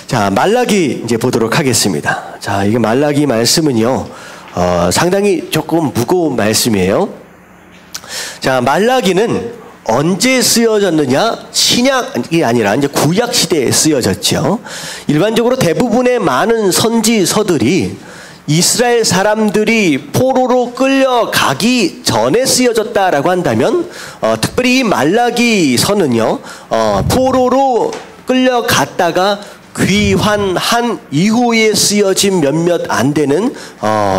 자, 말라기 이제 보도록 하겠습니다. 자, 이게 말라기 말씀은요, 상당히 조금 무거운 말씀이에요. 자, 말라기는 언제 쓰여졌느냐? 신약이 아니라 이제 구약 시대에 쓰여졌죠. 일반적으로 대부분의 많은 선지서들이 이스라엘 사람들이 포로로 끌려가기 전에 쓰여졌다라고 한다면, 특별히 이 말라기서는요, 포로로 끌려갔다가 귀환한 이후에 쓰여진 몇몇 안 되는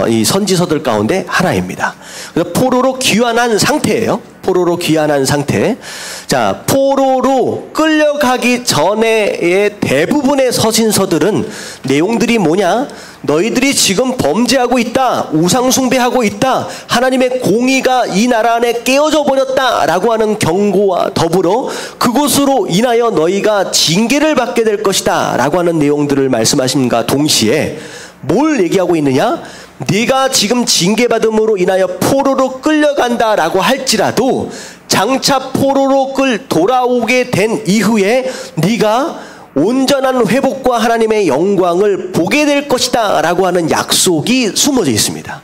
이 선지서들 가운데 하나입니다. 그래서 포로로 귀환한 상태예요. 포로로 귀환한 상태. 자, 포로로 끌려가기 전에의 대부분의 서신서들은 내용들이 뭐냐? 너희들이 지금 범죄하고 있다, 우상숭배하고 있다, 하나님의 공의가 이 나라 안에 깨어져 버렸다라고 하는 경고와 더불어 그것으로 인하여 너희가 징계를 받게 될 것이다 라고 하는 내용들을 말씀하심과 동시에 뭘 얘기하고 있느냐? 네가 지금 징계받음으로 인하여 포로로 끌려간다라고 할지라도 장차 포로로 돌아오게 된 이후에 네가 온전한 회복과 하나님의 영광을 보게 될 것이다 라고 하는 약속이 숨어져 있습니다.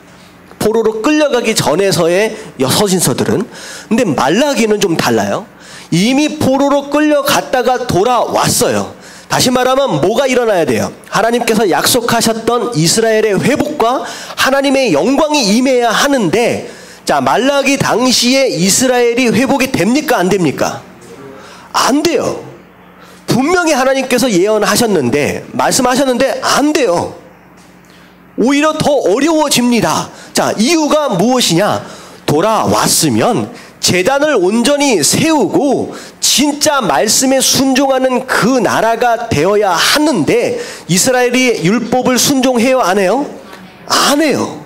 포로로 끌려가기 전에서의 서신서들은. 근데 말라기는 좀 달라요. 이미 포로로 끌려갔다가 돌아왔어요. 다시 말하면 뭐가 일어나야 돼요? 하나님께서 약속하셨던 이스라엘의 회복과 하나님의 영광이 임해야 하는데, 자, 말라기 당시에 이스라엘이 회복이 됩니까? 안 됩니까? 안 돼요. 분명히 하나님께서 예언하셨는데, 말씀하셨는데 안 돼요. 오히려 더 어려워집니다. 자, 이유가 무엇이냐? 돌아왔으면 제단을 온전히 세우고 진짜 말씀에 순종하는 그 나라가 되어야 하는데, 이스라엘이 율법을 순종해요? 안 해요? 안 해요.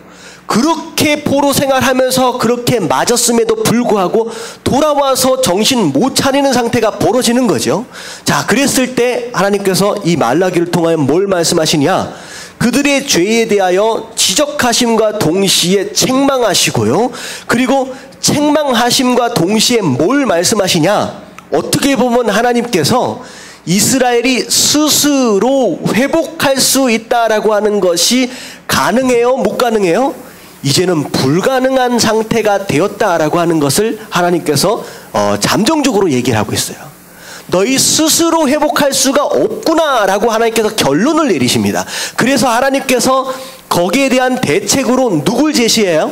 그렇게 포로 생활하면서 그렇게 맞았음에도 불구하고 돌아와서 정신 못 차리는 상태가 벌어지는 거죠. 자, 그랬을 때 하나님께서 이 말라기를 통하여 뭘 말씀하시냐? 그들의 죄에 대하여 지적하심과 동시에 책망하시고요. 그리고 책망하심과 동시에 뭘 말씀하시냐? 어떻게 보면 하나님께서 이스라엘이 스스로 회복할 수 있다라고 하는 것이 가능해요? 못 가능해요? 이제는 불가능한 상태가 되었다라고 하는 것을 하나님께서 잠정적으로 얘기를 하고 있어요. 너희 스스로 회복할 수가 없구나라고 하나님께서 결론을 내리십니다. 그래서 하나님께서 거기에 대한 대책으로 누굴 제시해요?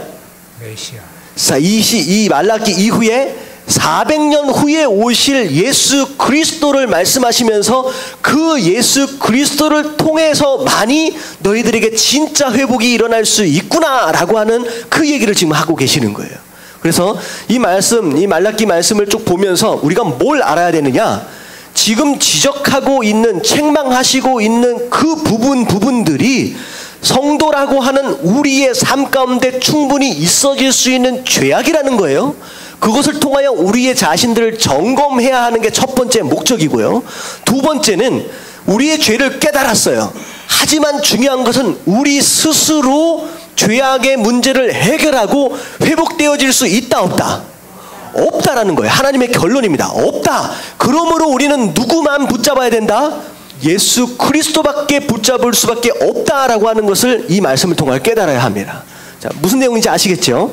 메시아. 이 말라기 이후에 400년 후에 오실 예수 그리스도를 말씀하시면서 그 예수 그리스도를 통해서만이 너희들에게 진짜 회복이 일어날 수 있구나라고 하는 그 얘기를 지금 하고 계시는 거예요. 그래서 이 말씀, 이 말라기 말씀을 쭉 보면서 우리가 뭘 알아야 되느냐? 지금 지적하고 있는, 책망하시고 있는 그 부분들이 성도라고 하는 우리의 삶 가운데 충분히 있어질 수 있는 죄악이라는 거예요. 그것을 통하여 우리의 자신들을 점검해야 하는 게 첫 번째 목적이고요. 두 번째는 우리의 죄를 깨달았어요. 하지만 중요한 것은 우리 스스로 죄악의 문제를 해결하고 회복되어질 수 있다 없다? 없다라는 거예요. 하나님의 결론입니다. 없다. 그러므로 우리는 누구만 붙잡아야 된다? 예수 그리스도밖에 붙잡을 수밖에 없다라고 하는 것을 이 말씀을 통하여 깨달아야 합니다. 자, 무슨 내용인지 아시겠죠?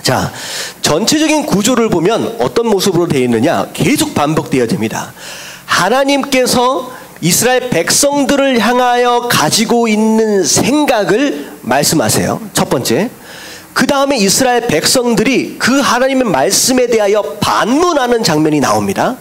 자, 전체적인 구조를 보면 어떤 모습으로 되어 있느냐? 계속 반복되어집니다. 하나님께서 이스라엘 백성들을 향하여 가지고 있는 생각을 말씀하세요. 첫 번째. 그 다음에 이스라엘 백성들이 그 하나님의 말씀에 대하여 반문하는 장면이 나옵니다.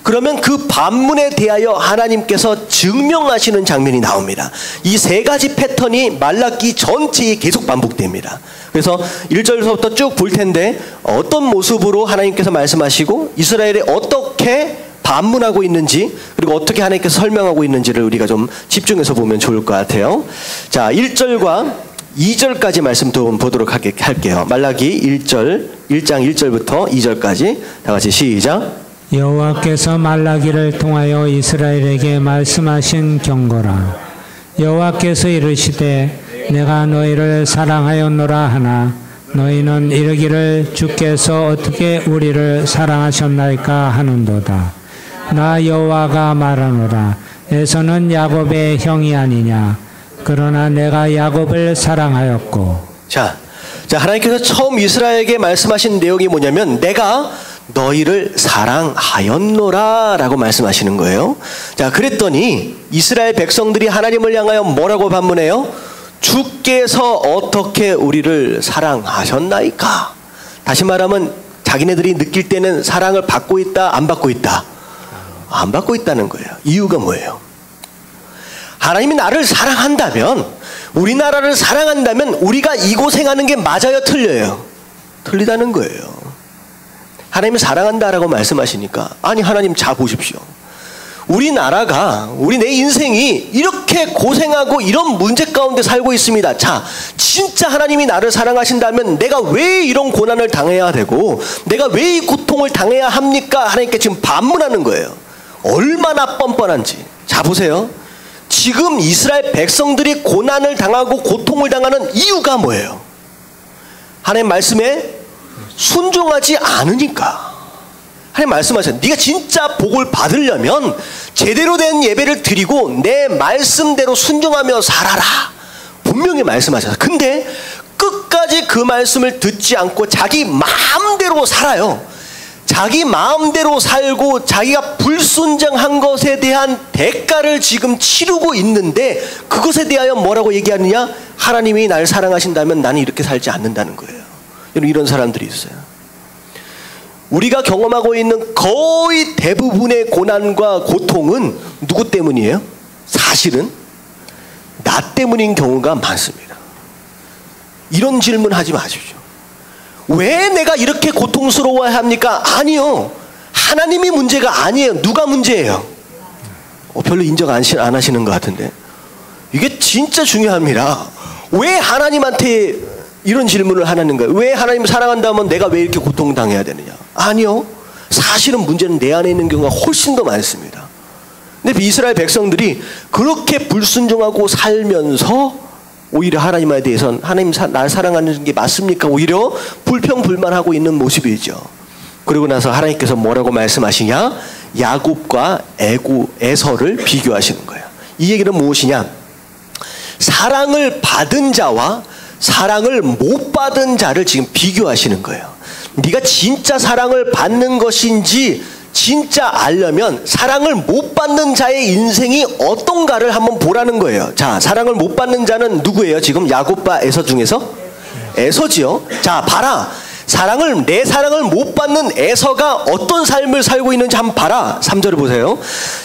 그러면 그 반문에 대하여 하나님께서 증명하시는 장면이 나옵니다. 이 세 가지 패턴이 말라기 전체에 계속 반복됩니다. 그래서 1절부터 쭉 볼 텐데 어떤 모습으로 하나님께서 말씀하시고 이스라엘이 어떻게 반문하고 있는지, 그리고 어떻게 하나님께서 설명하고 있는지를 우리가 좀 집중해서 보면 좋을 것 같아요. 자, 1절과 2절까지 말씀 좀 보도록 할게요. 말라기 1장 1절부터 2절까지 다 같이 시작. 여호와께서 말라기를 통하여 이스라엘에게 말씀하신 경고라. 여호와께서 이르시되 내가 너희를 사랑하였노라 하나 너희는 이르기를 주께서 어떻게 우리를 사랑하셨나이까 하는도다. 나 여호와가 말하노라. 에서는 야곱의 형이 아니냐. 그러나 내가 야곱을 사랑하였고. 자, 하나님께서 처음 이스라엘에게 말씀하신 내용이 뭐냐면 내가 너희를 사랑하였노라 라고 말씀하시는 거예요. 자, 그랬더니 이스라엘 백성들이 하나님을 향하여 뭐라고 반문해요? 주께서 어떻게 우리를 사랑하셨나이까? 다시 말하면 자기네들이 느낄 때는 사랑을 받고 있다, 안 받고 있다? 안 받고 있다는 거예요. 이유가 뭐예요? 하나님이 나를 사랑한다면, 우리나라를 사랑한다면 우리가 이 고생하는 게 맞아요, 틀려요? 틀리다는 거예요. 하나님을 사랑한다라고 말씀하시니까 아니 하나님 자 보십시오. 우리나라가 내 인생이 이렇게 고생하고 이런 문제 가운데 살고 있습니다. 자, 진짜 하나님이 나를 사랑하신다면 내가 왜 이런 고난을 당해야 되고 내가 왜 이 고통을 당해야 합니까? 하나님께 지금 반문하는 거예요. 얼마나 뻔뻔한지. 자 보세요. 지금 이스라엘 백성들이 고난을 당하고 고통을 당하는 이유가 뭐예요? 하나님 말씀에 순종하지 않으니까. 하나님 말씀하셨어요. 네가 진짜 복을 받으려면 제대로 된 예배를 드리고 내 말씀대로 순종하며 살아라. 분명히 말씀하셨어요. 근데 끝까지 그 말씀을 듣지 않고 자기 마음대로 살아요. 자기 마음대로 살고 자기가 불순종한 것에 대한 대가를 지금 치르고 있는데 그것에 대하여 뭐라고 얘기하느냐? 하나님이 날 사랑하신다면 나는 이렇게 살지 않는다는 거예요. 이런 사람들이 있어요. 우리가 경험하고 있는 거의 대부분의 고난과 고통은 누구 때문이에요? 사실은 나 때문인 경우가 많습니다. 이런 질문 하지 마십시오. 왜 내가 이렇게 고통스러워야 합니까? 아니요. 하나님이 문제가 아니에요. 누가 문제예요? 별로 인정 안 하시는 것 같은데. 이게 진짜 중요합니다. 왜 하나님한테 이런 질문을 하는 거예요? 왜 하나님 사랑한다면 내가 왜 이렇게 고통당해야 되느냐? 아니요. 사실은 문제는 내 안에 있는 경우가 훨씬 더 많습니다. 근데 이스라엘 백성들이 그렇게 불순종하고 살면서 오히려 하나님에 대해서는 하나님 날 사랑하는 게 맞습니까? 오히려 불평불만하고 있는 모습이죠. 그러고 나서 하나님께서 뭐라고 말씀하시냐? 야곱과 에서를 비교하시는 거예요. 이 얘기는 무엇이냐? 사랑을 받은 자와 사랑을 못 받은 자를 지금 비교하시는 거예요. 네가 진짜 사랑을 받는 것인지 진짜 알려면 사랑을 못 받는 자의 인생이 어떤가를 한번 보라는 거예요. 자, 사랑을 못 받는 자는 누구예요? 지금 야곱과 에서 중에서? 에서지요. 자, 봐라. 내 사랑을 못 받는 에서가 어떤 삶을 살고 있는지 한번 봐라. 3절을 보세요.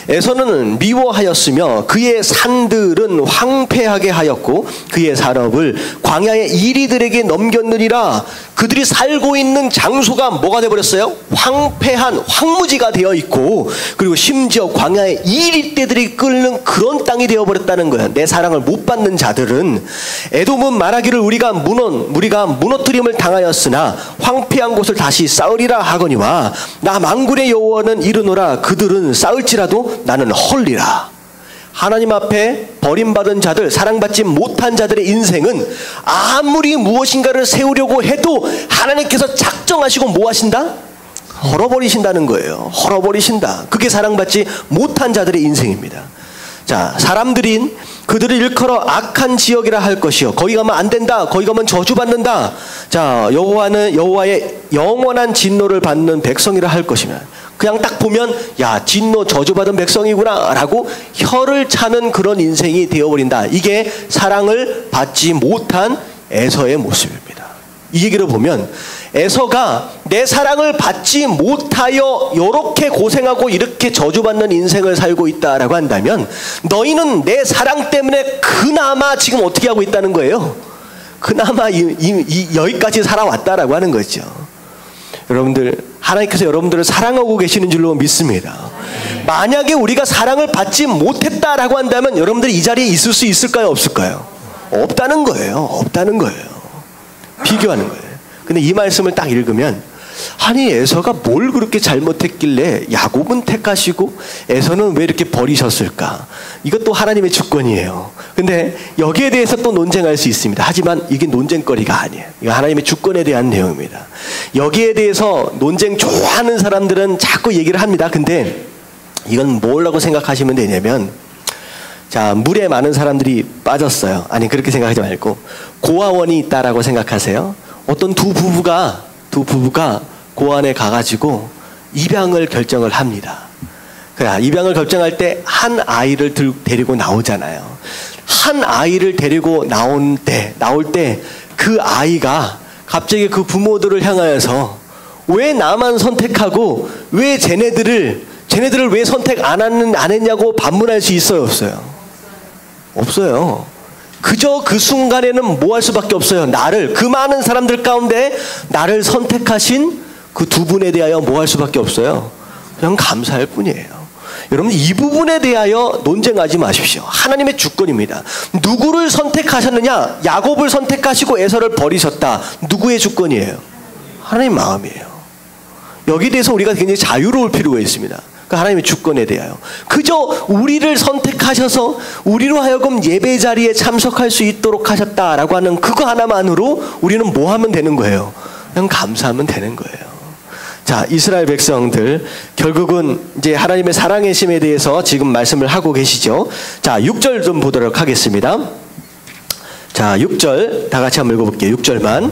에서는 미워하였으며 그의 산들은 황폐하게 하였고 그의 산업을 광야의 이리들에게 넘겼느니라. 그들이 살고 있는 장소가 뭐가 되어버렸어요? 황폐한 황무지가 되어 있고 그리고 심지어 광야의 이리떼들이 끓는 그런 땅이 되어버렸다는 거예요. 내 사랑을 못 받는 자들은. 에돔은 말하기를 우리가 무너뜨림을 당하였으나 황폐한 곳을 다시 쌓으리라 하거니와 나 만군의 여호와는 이르노라. 그들은 쌓을지라도 나는 헐리라. 하나님 앞에 버림받은 자들, 사랑받지 못한 자들의 인생은 아무리 무엇인가를 세우려고 해도 하나님께서 작정하시고 뭐 하신다? 헐어버리신다는 거예요. 헐어버리신다. 그게 사랑받지 못한 자들의 인생입니다. 자, 사람들인 그들을 일컬어 악한 지역이라 할 것이요 거기 가면 안 된다. 거기 가면 저주받는다. 자, 여호와의 영원한 진노를 받는 백성이라 할 것이며 그냥 딱 보면 야, 진노 저주받은 백성이구나 라고 혀를 차는 그런 인생이 되어버린다. 이게 사랑을 받지 못한 에서의 모습입니다. 이 얘기를 보면 에서가 내 사랑을 받지 못하여 이렇게 고생하고 이렇게 저주받는 인생을 살고 있다라고 한다면 너희는 내 사랑 때문에 그나마 지금 어떻게 하고 있다는 거예요? 그나마 여기까지 살아왔다라고 하는 거죠. 여러분들, 하나님께서 여러분들을 사랑하고 계시는 줄로 믿습니다. 만약에 우리가 사랑을 받지 못했다라고 한다면 여러분들이 이 자리에 있을 수 있을까요? 없을까요? 없다는 거예요. 없다는 거예요. 비교하는 거예요. 근데 이 말씀을 딱 읽으면 아니 에서가 뭘 그렇게 잘못했길래 야곱은 택하시고 에서는 왜 이렇게 버리셨을까? 이것도 하나님의 주권이에요. 근데 여기에 대해서 또 논쟁할 수 있습니다. 하지만 이게 논쟁거리가 아니에요. 이거 하나님의 주권에 대한 내용입니다. 여기에 대해서 논쟁 좋아하는 사람들은 자꾸 얘기를 합니다. 근데 이건 뭐라고 생각하시면 되냐면 자, 물에 많은 사람들이 빠졌어요. 아니, 그렇게 생각하지 말고 고아원이 있다라고 생각하세요. 어떤 두 부부가 고아원에 가가지고 입양을 결정을 합니다. 그래, 입양을 결정할 때 한 아이를 데리고 나오잖아요. 한 아이를 데리고 나올 때 그 아이가 갑자기 그 부모들을 향하여서 왜 나만 선택하고 왜 쟤네들을 왜 선택 안 했냐고 반문할 수 있어요, 없어요? 없어요. 그저 그 순간에는 뭐 할 수밖에 없어요. 그 많은 사람들 가운데 나를 선택하신 그 두 분에 대하여 뭐 할 수밖에 없어요. 그냥 감사할 뿐이에요. 여러분, 이 부분에 대하여 논쟁하지 마십시오. 하나님의 주권입니다. 누구를 선택하셨느냐? 야곱을 선택하시고 에서를 버리셨다. 누구의 주권이에요? 하나님 마음이에요. 여기에 대해서 우리가 굉장히 자유로울 필요가 있습니다. 그 하나님의 주권에 대하여. 그저 우리를 선택하셔서 우리로 하여금 예배 자리에 참석할 수 있도록 하셨다라고 하는 그거 하나만으로 우리는 뭐 하면 되는 거예요? 그냥 감사하면 되는 거예요. 자, 이스라엘 백성들 결국은 이제 하나님의 사랑의 심에 대해서 지금 말씀을 하고 계시죠. 자, 6절 좀 보도록 하겠습니다. 자, 6절 다 같이 한번 읽어볼게요. 6절만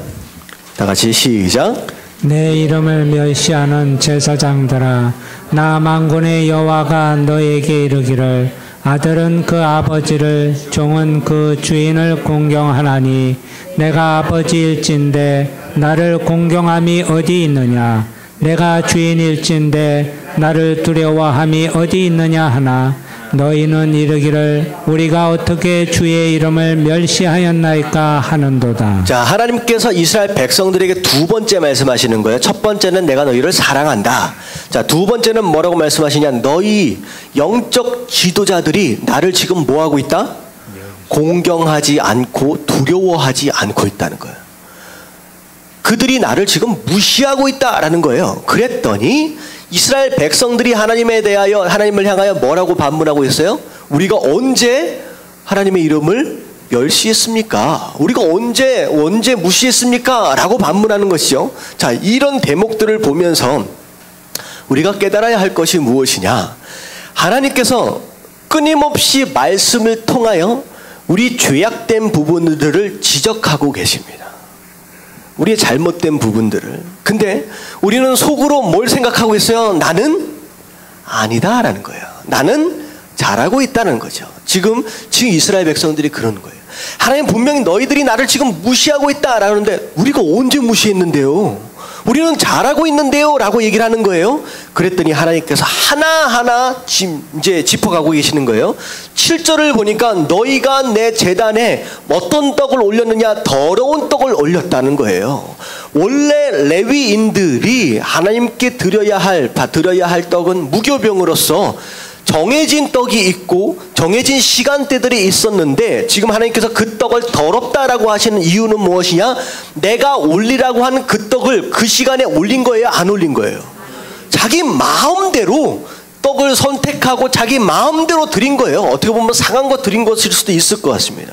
다 같이 시작. 내 이름을 멸시하는 제사장들아, 나 만군의 여호와가 너에게 이르기를 아들은 그 아버지를 종은 그 주인을 공경하나니 내가 아버지일진데 나를 공경함이 어디 있느냐? 내가 주인일진데 나를 두려워함이 어디 있느냐 하나 너희는 이르기를 우리가 어떻게 주의 이름을 멸시하였나이까 하는도다. 자, 하나님께서 이스라엘 백성들에게 두 번째 말씀하시는 거예요. 첫 번째는 내가 너희를 사랑한다. 자, 두 번째는 뭐라고 말씀하시냐? 너희 영적 지도자들이 나를 지금 뭐 하고 있다? 공경하지 않고 두려워하지 않고 있다는 거예요. 그들이 나를 지금 무시하고 있다라는 거예요. 그랬더니 이스라엘 백성들이 하나님을 향하여 뭐라고 반문하고 있어요? 우리가 언제 하나님의 이름을 멸시했습니까? 우리가 언제 무시했습니까? 라고 반문하는 것이죠. 자, 이런 대목들을 보면서 우리가 깨달아야 할 것이 무엇이냐? 하나님께서 끊임없이 말씀을 통하여 우리 죄악된 부분들을 지적하고 계십니다. 우리의 잘못된 부분들을. 근데 우리는 속으로 뭘 생각하고 있어요? 나는 아니다라는 거예요. 나는 잘하고 있다는 거죠. 지금 이스라엘 백성들이 그러는 거예요. 하나님 분명히 너희들이 나를 지금 무시하고 있다라는데 우리가 언제 무시했는데요? 우리는 잘하고 있는데요? 라고 얘기를 하는 거예요. 그랬더니 하나님께서 하나하나 이제 짚어가고 계시는 거예요. 7절을 보니까 너희가 내 제단에 어떤 떡을 올렸느냐? 더러운 떡을 올렸다는 거예요. 원래 레위인들이 하나님께 드려야 할 떡은 무교병으로서 정해진 떡이 있고 정해진 시간대들이 있었는데 지금 하나님께서 그 떡을 더럽다라고 하시는 이유는 무엇이냐? 내가 올리라고 하는 그 떡을 그 시간에 올린 거예요? 안 올린 거예요? 자기 마음대로 떡을 선택하고 자기 마음대로 드린 거예요. 어떻게 보면 상한 거 드린 것일 수도 있을 것 같습니다.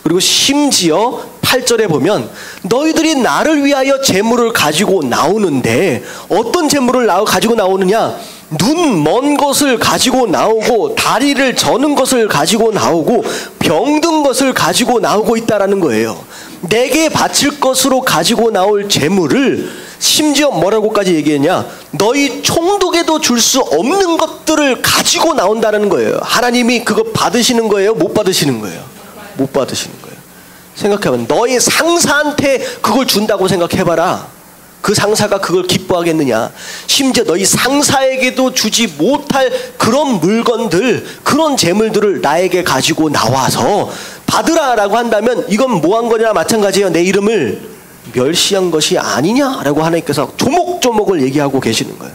그리고 심지어 8절에 보면 너희들이 나를 위하여 제물을 가지고 나오는데 어떤 제물을 가지고 나오느냐? 눈 먼 것을 가지고 나오고 다리를 저는 것을 가지고 나오고 병든 것을 가지고 나오고 있다라는 거예요. 내게 바칠 것으로 가지고 나올 제물을 심지어 뭐라고까지 얘기했냐? 너희 총독에도 줄 수 없는 것들을 가지고 나온다는 거예요. 하나님이 그거 받으시는 거예요? 못 받으시는 거예요? 못 받으시는 거예요. 생각해보면 너희 상사한테 그걸 준다고 생각해봐라. 그 상사가 그걸 기뻐하겠느냐? 심지어 너희 상사에게도 주지 못할 그런 물건들, 그런 재물들을 나에게 가지고 나와서 받으라라고 한다면 이건 뭐 한 거냐? 마찬가지예요. 내 이름을 멸시한 것이 아니냐라고 하나님께서 조목조목을 얘기하고 계시는 거예요.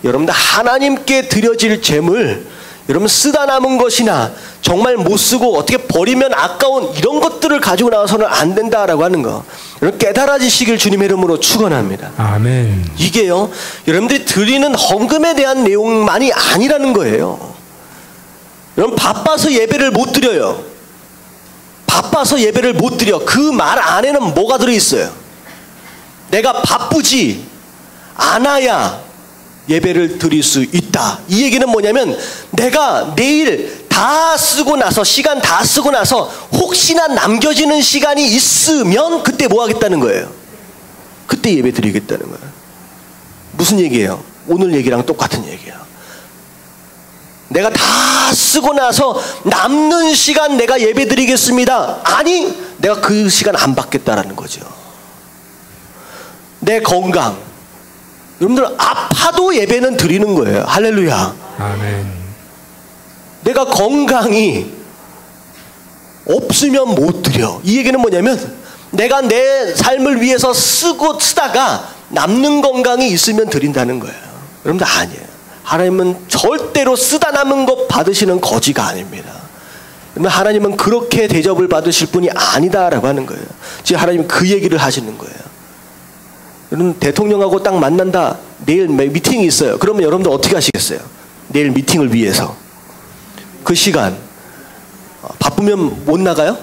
여러분들 하나님께 드려질 재물, 여러분 쓰다 남은 것이나 정말 못 쓰고 어떻게 버리면 아까운 이런 것들을 가지고 나와서는 안 된다라고 하는 거, 여러분 깨달아지시길 주님의 이름으로 축원합니다. 아멘. 이게요, 여러분들이 드리는 헌금에 대한 내용만이 아니라는 거예요. 여러분 바빠서 예배를 못 드려요. 바빠서 예배를 못 드려. 그 말 안에는 뭐가 들어있어요? 내가 바쁘지 않아야 예배를 드릴 수 있다. 이 얘기는 뭐냐면 내가 내일 다 쓰고 나서, 시간 다 쓰고 나서 혹시나 남겨지는 시간이 있으면 그때 뭐 하겠다는 거예요? 그때 예배 드리겠다는 거예요. 무슨 얘기예요? 오늘 얘기랑 똑같은 얘기예요. 내가 다 쓰고 나서 남는 시간 내가 예배 드리겠습니다. 아니, 내가 그 시간 안 받겠다라는 거죠. 내 건강, 여러분들 아파도 예배는 드리는 거예요. 할렐루야. 아멘. 내가 건강이 없으면 못 드려. 이 얘기는 뭐냐면 내가 내 삶을 위해서 쓰다가 남는 건강이 있으면 드린다는 거예요. 여러분들 아니에요. 하나님은 절대로 쓰다 남은 것 받으시는 거지가 아닙니다. 그러면 하나님은 그렇게 대접을 받으실 분이 아니다라고 하는 거예요. 지금 하나님은 그 얘기를 하시는 거예요. 여러분 대통령하고 딱 만난다. 내일 미팅이 있어요. 그러면 여러분들 어떻게 하시겠어요? 내일 미팅을 위해서 그 시간 바쁘면 못 나가요?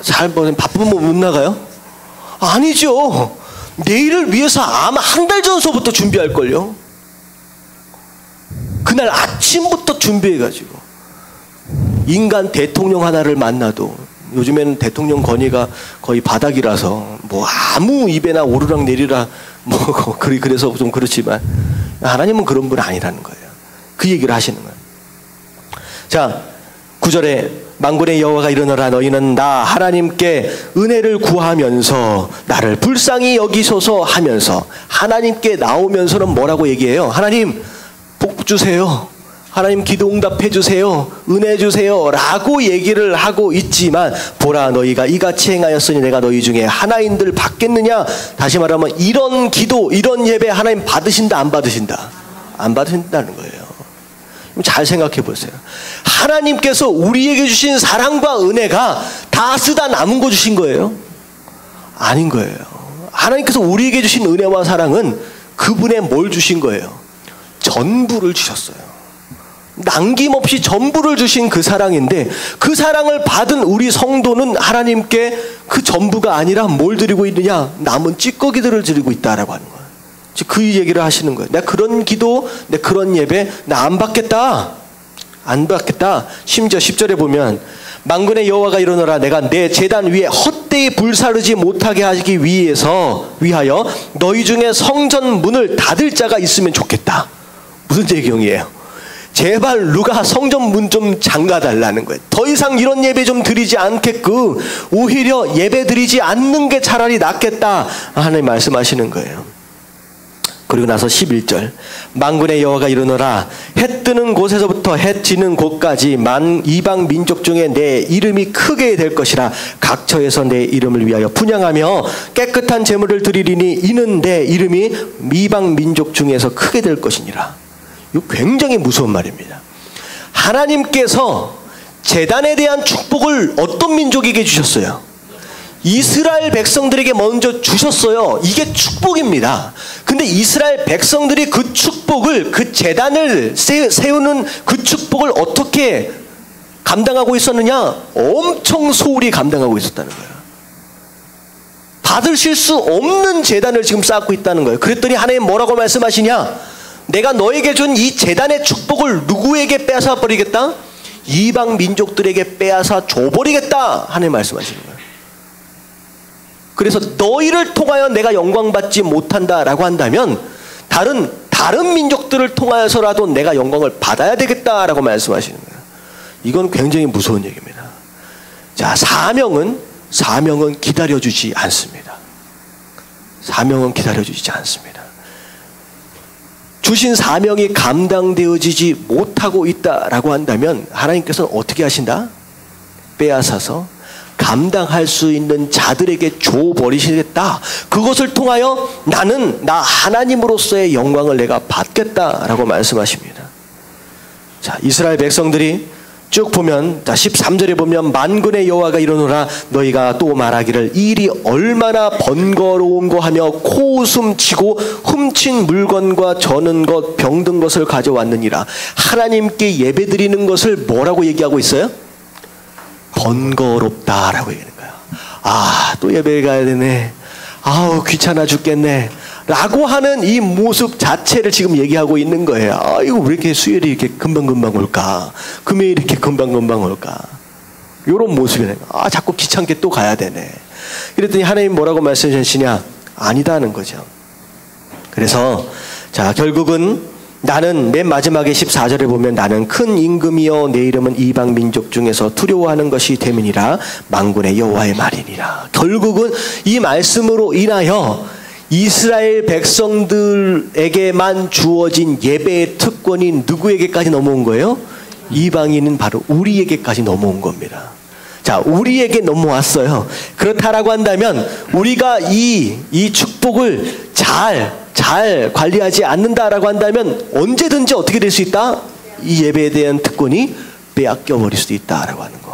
잘 보면 바쁘면 못 나가요? 아니죠. 내일을 위해서 아마 한 달 전서부터 준비할걸요. 그날 아침부터 준비해가지고 인간 대통령 하나를 만나도 요즘에는 대통령 건의가 거의 바닥이라서 뭐 아무 입에나 오르락 내리락 뭐 그래서 좀 그렇지만 하나님은 그런 분 아니라는 거예요. 그 얘기를 하시는 거예요. 자, 9절에 만군의 여호와가 이르노라 너희는 나 하나님께 은혜를 구하면서 나를 불쌍히 여기소서 하면서 하나님께 나오면서는 뭐라고 얘기해요? 하나님 복 주세요. 하나님 기도 응답해 주세요. 은혜 주세요. 라고 얘기를 하고 있지만 보라 너희가 이같이 행하였으니 내가 너희 중에 하나인들 받겠느냐? 다시 말하면 이런 기도 이런 예배 하나님 받으신다 안 받으신다? 안 받으신다는 거예요. 잘 생각해 보세요. 하나님께서 우리에게 주신 사랑과 은혜가 다 쓰다 남은 거 주신 거예요? 아닌 거예요. 하나님께서 우리에게 주신 은혜와 사랑은 그분의 뭘 주신 거예요? 전부를 주셨어요. 남김없이 전부를 주신 그 사랑인데 그 사랑을 받은 우리 성도는 하나님께 그 전부가 아니라 뭘 드리고 있느냐? 남은 찌꺼기들을 드리고 있다라고 하는 거예요. 그 얘기를 하시는 거예요. 내가 그런 기도, 내가 그런 예배 나 안 받겠다. 안 받겠다. 심지어 10절에 보면 만군의 여호와가 이르노라 내가 내 제단 위에 헛되이 불사르지 못하게 하기 위하여 너희 중에 성전 문을 닫을 자가 있으면 좋겠다. 무슨 제경이에요? 제발 누가 성전 문 좀 잠가달라는 거예요. 더 이상 이런 예배 좀 드리지 않겠고 오히려 예배 드리지 않는 게 차라리 낫겠다 하나님 말씀하시는 거예요. 그리고 나서 11절 만군의 여호와가 이르노라 해 뜨는 곳에서부터 해 지는 곳까지 이방 민족 중에 내 이름이 크게 될 것이라 각처에서 내 이름을 위하여 분향하며 깨끗한 제물을 드리리니 이는 내 이름이 이방 민족 중에서 크게 될 것이니라. 이거 굉장히 무서운 말입니다. 하나님께서 제단에 대한 축복을 어떤 민족에게 주셨어요? 이스라엘 백성들에게 먼저 주셨어요. 이게 축복입니다. 근데 이스라엘 백성들이 그 축복을, 그 제단을 세우는 그 축복을 어떻게 감당하고 있었느냐? 엄청 소홀히 감당하고 있었다는 거예요. 받으실 수 없는 제단을 지금 쌓고 있다는 거예요. 그랬더니 하나님 뭐라고 말씀하시냐? 내가 너에게 준 이 제단의 축복을 누구에게 빼앗아 버리겠다? 이방 민족들에게 빼앗아 줘버리겠다. 하나님 말씀하시는 거예요. 그래서 너희를 통하여 내가 영광받지 못한다라고 한다면 다른 민족들을 통하여서라도 내가 영광을 받아야 되겠다라고 말씀하시는 거예요. 이건 굉장히 무서운 얘기입니다. 자, 사명은 기다려주지 않습니다. 사명은 기다려주지 않습니다. 주신 사명이 감당되어지지 못하고 있다라고 한다면 하나님께서는 어떻게 하신다? 빼앗아서 감당할 수 있는 자들에게 줘버리시겠다. 그것을 통하여 나 하나님으로서의 영광을 내가 받겠다라고 말씀하십니다. 자, 이스라엘 백성들이 쭉 보면, 자, 13절에 보면 만군의 여호와가 이르노라 너희가 또 말하기를 이 일이 얼마나 번거로운고 하며 코웃음 치고 훔친 물건과 저는 것 병든 것을 가져왔느니라. 하나님께 예배드리는 것을 뭐라고 얘기하고 있어요? 번거롭다라고 얘기하는 거예요. 아, 또 예배 가야 되네. 아우 귀찮아 죽겠네. 라고 하는 이 모습 자체를 지금 얘기하고 있는 거예요. 아, 이거 왜 이렇게 수요일이 이렇게 금방금방 올까? 금요일이 이렇게 금방금방 올까? 이런 모습이네. 아, 자꾸 귀찮게 또 가야 되네. 그랬더니 하나님 뭐라고 말씀하시냐? 아니다는 거죠. 그래서 자, 결국은 나는 맨 마지막에 14절에 보면 나는 큰 임금이여 내 이름은 이방 민족 중에서 두려워하는 것이 됨이니라 만군의 여호와의 말이니라. 결국은 이 말씀으로 인하여 이스라엘 백성들에게만 주어진 예배의 특권이 누구에게까지 넘어온 거예요? 이방인은 바로 우리에게까지 넘어온 겁니다. 자, 우리에게 넘어왔어요. 그렇다라고 한다면 우리가 이 축복을 잘 관리하지 않는다라고 한다면 언제든지 어떻게 될 수 있다? 이 예배에 대한 특권이 빼앗겨 버릴 수도 있다라고 하는 거.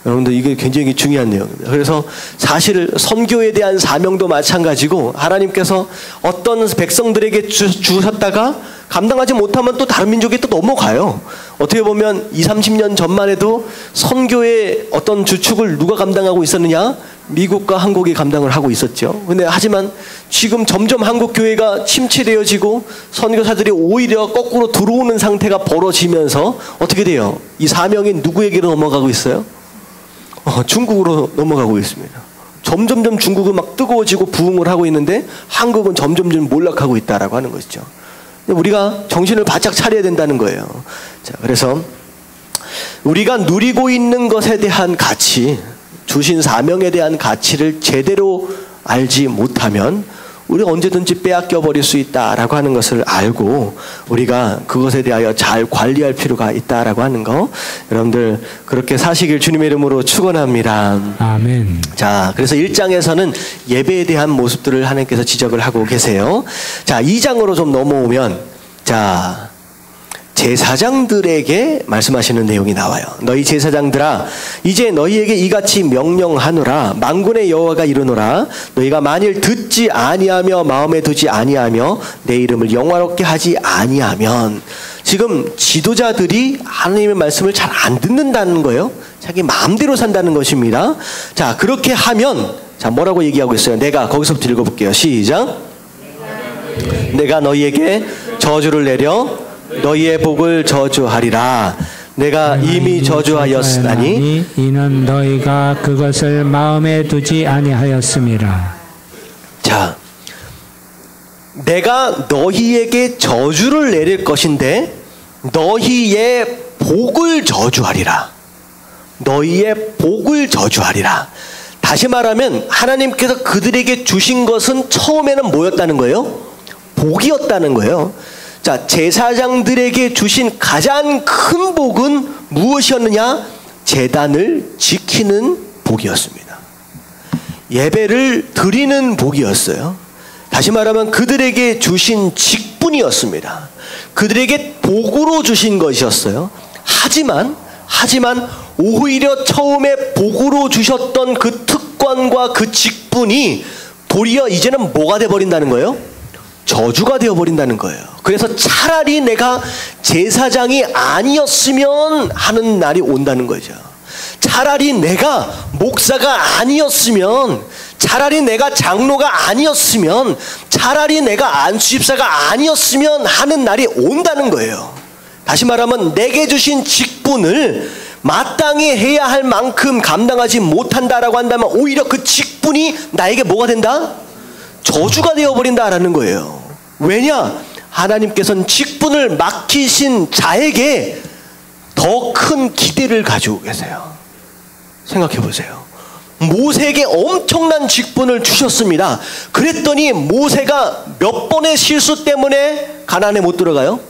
여러분들 이게 굉장히 중요한 내용입니다. 그래서 사실 선교에 대한 사명도 마찬가지고 하나님께서 어떤 백성들에게 주셨다가 감당하지 못하면 또 다른 민족에 또 넘어가요. 어떻게 보면 20-30년 전만 해도 선교의 어떤 주축을 누가 감당하고 있었느냐? 미국과 한국이 감당을 하고 있었죠. 근데 하지만 지금 점점 한국 교회가 침체되어지고 선교사들이 오히려 거꾸로 들어오는 상태가 벌어지면서 어떻게 돼요? 이 사명이 누구에게로 넘어가고 있어요? 중국으로 넘어가고 있습니다. 점점점 중국은 막 뜨거워지고 부흥을 하고 있는데 한국은 점점점 몰락하고 있다라고 하는 것이죠. 우리가 정신을 바짝 차려야 된다는 거예요. 자, 그래서 우리가 누리고 있는 것에 대한 가치, 주신 사명에 대한 가치를 제대로 알지 못하면 우리가 언제든지 빼앗겨 버릴 수 있다라고 하는 것을 알고 우리가 그것에 대하여 잘 관리할 필요가 있다라고 하는 거, 여러분들 그렇게 사시길 주님의 이름으로 축원합니다. 아멘. 자, 그래서 1장에서는 예배에 대한 모습들을 하나님께서 지적을 하고 계세요. 자, 2장으로 좀 넘어오면, 자, 제사장들에게 말씀하시는 내용이 나와요. 너희 제사장들아, 이제 너희에게 이같이 명령하노라. 만군의 여호와가 이르노라. 너희가 만일 듣지 아니하며 마음에 두지 아니하며 내 이름을 영화롭게 하지 아니하면, 지금 지도자들이 하나님의 말씀을 잘 안 듣는다는 거예요. 자기 마음대로 산다는 것입니다. 자, 그렇게 하면, 자, 뭐라고 얘기하고 있어요? 내가 거기서부터 읽어볼게요. 시작. 내가 너희에게 저주를 내려 너희의 복을 저주하리라. 내가 이미 저주하였으나니 이는 너희가 그것을 마음에 두지 아니하였음이라. 자, 내가 너희에게 저주를 내릴 것인데 너희의 복을 저주하리라. 너희의 복을 저주하리라. 다시 말하면 하나님께서 그들에게 주신 것은 처음에는 뭐였다는 거예요? 복이었다는 거예요. 자, 제사장들에게 주신 가장 큰 복은 무엇이었느냐? 제단을 지키는 복이었습니다. 예배를 드리는 복이었어요. 다시 말하면 그들에게 주신 직분이었습니다. 그들에게 복으로 주신 것이었어요. 하지만 오히려 처음에 복으로 주셨던 그 특권과 그 직분이 도리어 이제는 뭐가 돼버린다는 거예요? 저주가 되어버린다는 거예요. 그래서 차라리 내가 제사장이 아니었으면 하는 날이 온다는 거죠. 차라리 내가 목사가 아니었으면, 차라리 내가 장로가 아니었으면, 차라리 내가 안수집사가 아니었으면 하는 날이 온다는 거예요. 다시 말하면 내게 주신 직분을 마땅히 해야 할 만큼 감당하지 못한다라고 한다면 오히려 그 직분이 나에게 뭐가 된다? 저주가 되어버린다라는 거예요. 왜냐? 하나님께서는 직분을 맡기신 자에게 더 큰 기대를 가지고 계세요. 생각해 보세요. 모세에게 엄청난 직분을 주셨습니다. 그랬더니 모세가 몇 번의 실수 때문에 가나안에 못 들어가요?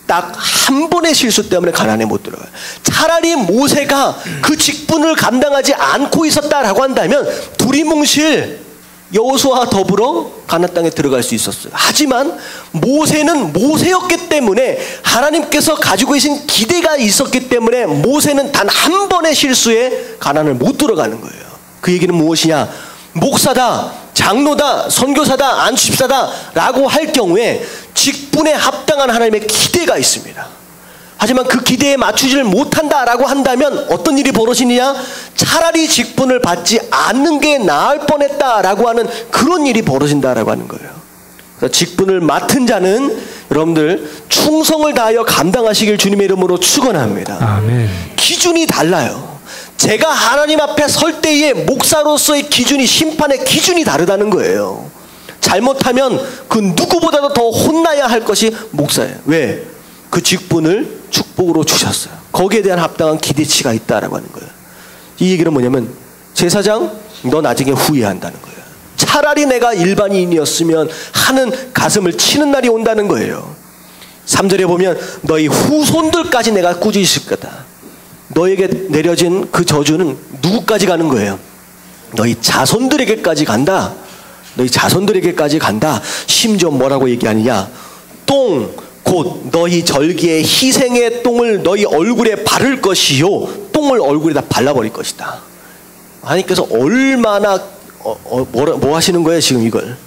딱 한 번의 실수 때문에 가나안에 못 들어가요. 차라리 모세가 그 직분을 감당하지 않고 있었다라고 한다면 두리뭉실 여호수아와 더불어 가나안 땅에 들어갈 수 있었어요. 하지만 모세는 모세였기 때문에 하나님께서 가지고 계신 기대가 있었기 때문에 모세는 단 한 번의 실수에 가나안을 못 들어가는 거예요. 그 얘기는 무엇이냐? 목사다, 장로다, 선교사다, 안수집사다 라고 할 경우에 직분에 합당한 하나님의 기대가 있습니다. 하지만 그 기대에 맞추지를 못한다라고 한다면 어떤 일이 벌어지느냐? 차라리 직분을 받지 않는 게 나을 뻔했다라고 하는 그런 일이 벌어진다라고 하는 거예요. 직분을 맡은 자는 여러분들 충성을 다하여 감당하시길 주님의 이름으로 축원합니다. 아멘. 기준이 달라요. 제가 하나님 앞에 설 때의 목사로서의 기준이, 심판의 기준이 다르다는 거예요. 잘못하면 그 누구보다도 더 혼나야 할 것이 목사예요. 왜? 그 직분을 축복으로 주셨어요. 거기에 대한 합당한 기대치가 있다라고 하는 거예요. 이 얘기는 뭐냐면, 제사장, 너 나중에 후회한다는 거예요. 차라리 내가 일반인이었으면 하는 가슴을 치는 날이 온다는 거예요. 3절에 보면 너희 후손들까지 내가 꾸짖을 거다. 너에게 내려진 그 저주는 누구까지 가는 거예요? 너희 자손들에게까지 간다. 너희 자손들에게까지 간다. 심지어 뭐라고 얘기하느냐? 똥, 곧 너희 절기의 희생의 똥을 너희 얼굴에 바를 것이요, 똥을 얼굴에다 발라버릴 것이다. 하나님께서 얼마나 뭐 하시는 거예요 지금 이걸?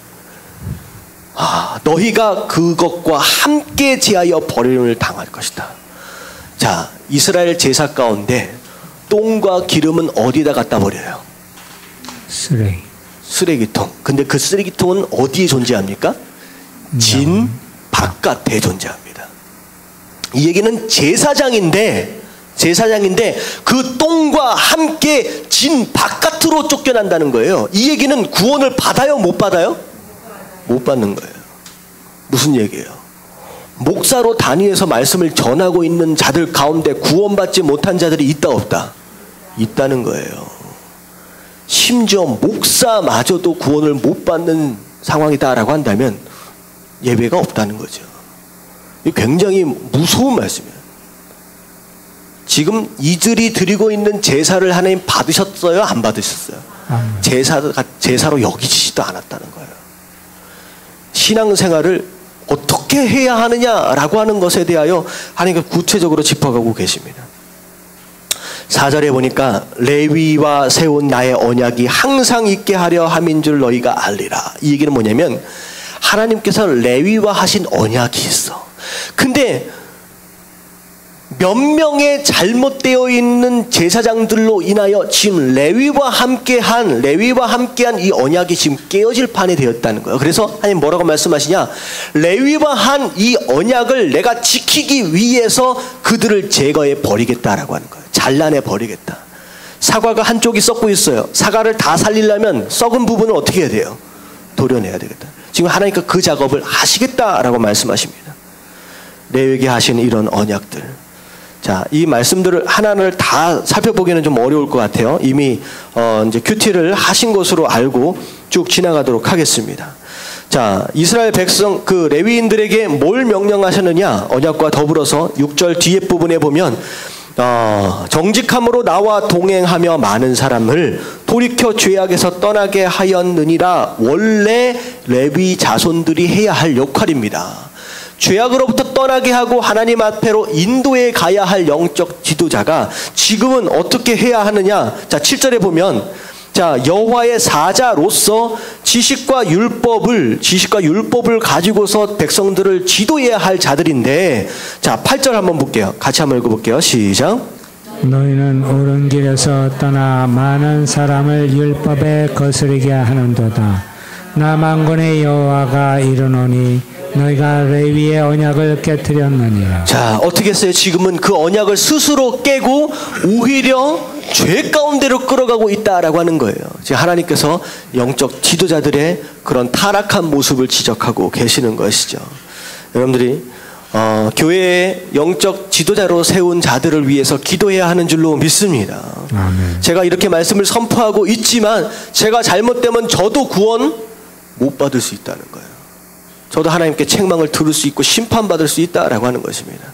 너희가 그것과 함께 제하여 버림을 당할 것이다. 자, 이스라엘 제사 가운데 똥과 기름은 어디다 갖다 버려요? 쓰레기통. 근데 그 쓰레기통은 어디에 존재합니까? 진 바깥에 존재합니다. 이 얘기는 제사장인데 그 똥과 함께 진 바깥으로 쫓겨난다는 거예요. 이 얘기는 구원을 받아요, 못 받아요? 못 받는 거예요. 무슨 얘기예요? 목사로 단위에서 말씀을 전하고 있는 자들 가운데 구원받지 못한 자들이 있다 없다? 있다는 거예요. 심지어 목사마저도 구원을 못 받는 상황이다라고 한다면 예배가 없다는 거죠. 이게 굉장히 무서운 말씀이에요. 지금 이들이 드리고 있는 제사를 하나님 받으셨어요? 안 받으셨어요? 제사로 여기지도 않았다는 거예요. 신앙생활을 어떻게 해야 하느냐라고 하는 것에 대하여 하나님께서 구체적으로 짚어가고 계십니다. 4절에 보니까 레위와 세운 나의 언약이 항상 있게 하려 함인 줄 너희가 알리라. 이 얘기는 뭐냐면 하나님께서 레위와 하신 언약이 있어. 근데 몇 명의 잘못되어 있는 제사장들로 인하여 지금 레위와 함께한 이 언약이 지금 깨어질 판이 되었다는 거예요. 그래서 하나님 뭐라고 말씀하시냐? 레위와 한 이 언약을 내가 지키기 위해서 그들을 제거해 버리겠다라고 하는 거예요. 잘라내 버리겠다. 사과가 한쪽이 썩고 있어요. 사과를 다 살리려면 썩은 부분을 어떻게 해야 돼요? 도려내야 되겠다. 지금 하나님께서 그 작업을 하시겠다라고 말씀하십니다. 레위에게 하신 이런 언약들. 자, 이 말씀들을 하나를 다 살펴보기는 좀 어려울 것 같아요. 이미 이제 큐티를 하신 것으로 알고 쭉 지나가도록 하겠습니다. 자, 이스라엘 백성 그 레위인들에게 뭘 명령하셨느냐? 언약과 더불어서 6절 뒤에 부분에 보면 정직함으로 나와 동행하며 많은 사람을 돌이켜 죄악에서 떠나게 하였느니라. 원래 레위 자손들이 해야 할 역할입니다. 죄악으로부터 떠나게 하고 하나님 앞에로 인도해 가야 할 영적 지도자가 지금은 어떻게 해야 하느냐? 자, 7절에 보면 자, 여호와의 사자로서 지식과 율법을 가지고서 백성들을 지도해야 할 자들인데, 자, 8절 한번 볼게요. 같이 한번 읽어볼게요. 시작. 너희는 옳은 길에서 떠나 많은 사람을 율법에 거스르게 하는도다. 나 만군의 여호와가 이르노니 너희가 레위의 언약을 깨뜨렸느니라. 자, 어떻게 했어요? 지금은 그 언약을 스스로 깨고 오히려 죄 가운데로 끌어가고 있다라고 하는 거예요. 지금 하나님께서 영적 지도자들의 그런 타락한 모습을 지적하고 계시는 것이죠. 여러분들이 교회의 영적 지도자로 세운 자들을 위해서 기도해야 하는 줄로 믿습니다. 아멘. 제가 이렇게 말씀을 선포하고 있지만 제가 잘못되면 저도 구원 못 받을 수 있다는 거예요. 저도 하나님께 책망을 들을 수 있고 심판받을 수 있다라고 하는 것입니다.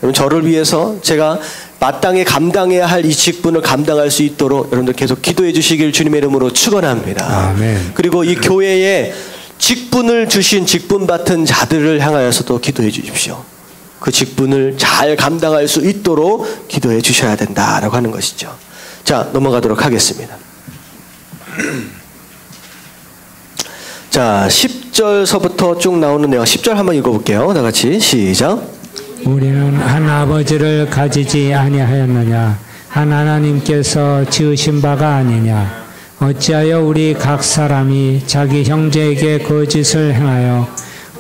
여러분, 저를 위해서 제가 마땅히 감당해야 할 이 직분을 감당할 수 있도록 여러분들 계속 기도해 주시길 주님의 이름으로 축원합니다. 아멘. 그리고 이 교회에 직분을 주신 직분 받은 자들을 향하여서도 기도해 주십시오. 그 직분을 잘 감당할 수 있도록 기도해 주셔야 된다라고 하는 것이죠. 자, 넘어가도록 하겠습니다. 자, 10절서부터 쭉 나오는 내용, 10절 한번 읽어볼게요. 다 같이 시작. 우리는 한 아버지를 가지지 아니하였느냐? 한 하나님께서 지으신 바가 아니냐? 어찌하여 우리 각 사람이 자기 형제에게 거짓을 행하여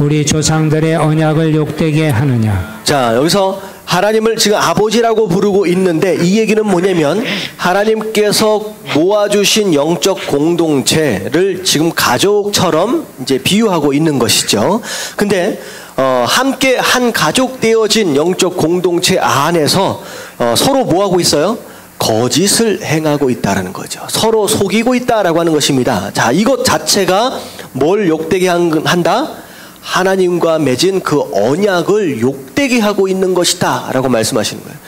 우리 조상들의 언약을 욕되게 하느냐. 자, 여기서 하나님을 지금 아버지라고 부르고 있는데 이 얘기는 뭐냐면 하나님께서 모아주신 영적 공동체를 지금 가족처럼 이제 비유하고 있는 것이죠. 근데 함께 한 가족 되어진 영적 공동체 안에서 서로 뭐하고 있어요? 거짓을 행하고 있다라는 거죠. 서로 속이고 있다라고 하는 것입니다. 자, 이것 자체가 뭘 욕되게 한다? 하나님과 맺은 그 언약을 욕되게 하고 있는 것이다 라고 말씀하시는 거예요.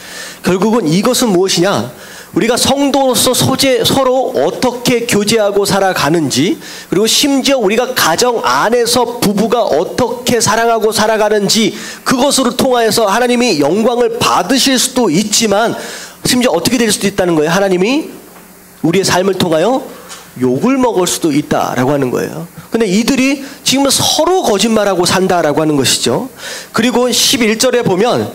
결국은 이것은 무엇이냐? 우리가 성도로서 서로 어떻게 교제하고 살아가는지, 그리고 심지어 우리가 가정 안에서 부부가 어떻게 사랑하고 살아가는지, 그것으로 통하여서 하나님이 영광을 받으실 수도 있지만 심지어 어떻게 될 수도 있다는 거예요. 하나님이 우리의 삶을 통하여 욕을 먹을 수도 있다라고 하는 거예요. 근데 이들이 지금 서로 거짓말하고 산다라고 하는 것이죠. 그리고 11절에 보면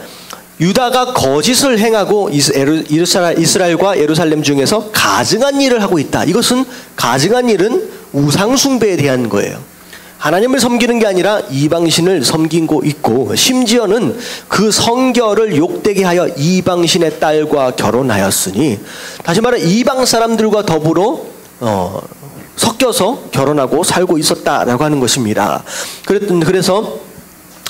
유다가 거짓을 행하고 이스라엘과 예루살렘 중에서 가증한 일을 하고 있다. 이것은 가증한 일은 우상 숭배에 대한 거예요. 하나님을 섬기는 게 아니라 이방신을 섬기고 있고, 심지어는 그 성결을 욕되게 하여 이방신의 딸과 결혼하였으니, 다시 말해 이방 사람들과 더불어 섞여서 결혼하고 살고 있었다라고 하는 것입니다. 그래서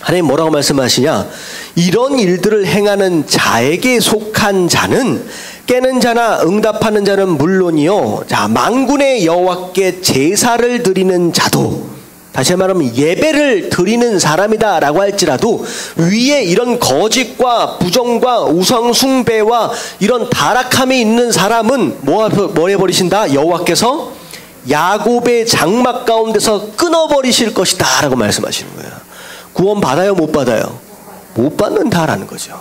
하나님 뭐라고 말씀하시냐? 이런 일들을 행하는 자에게 속한 자는 깨는 자나 응답하는 자는 물론이요, 자, 만군의 여호와께 제사를 드리는 자도, 다시 말하면 예배를 드리는 사람이다 라고 할지라도 위에 이런 거짓과 부정과 우상 숭배와 이런 타락함이 있는 사람은 뭐 해버리신다? 여호와께서 야곱의 장막 가운데서 끊어버리실 것이다 라고 말씀하시는 거예요. 구원 받아요? 못 받아요? 못 받는다라는 거죠.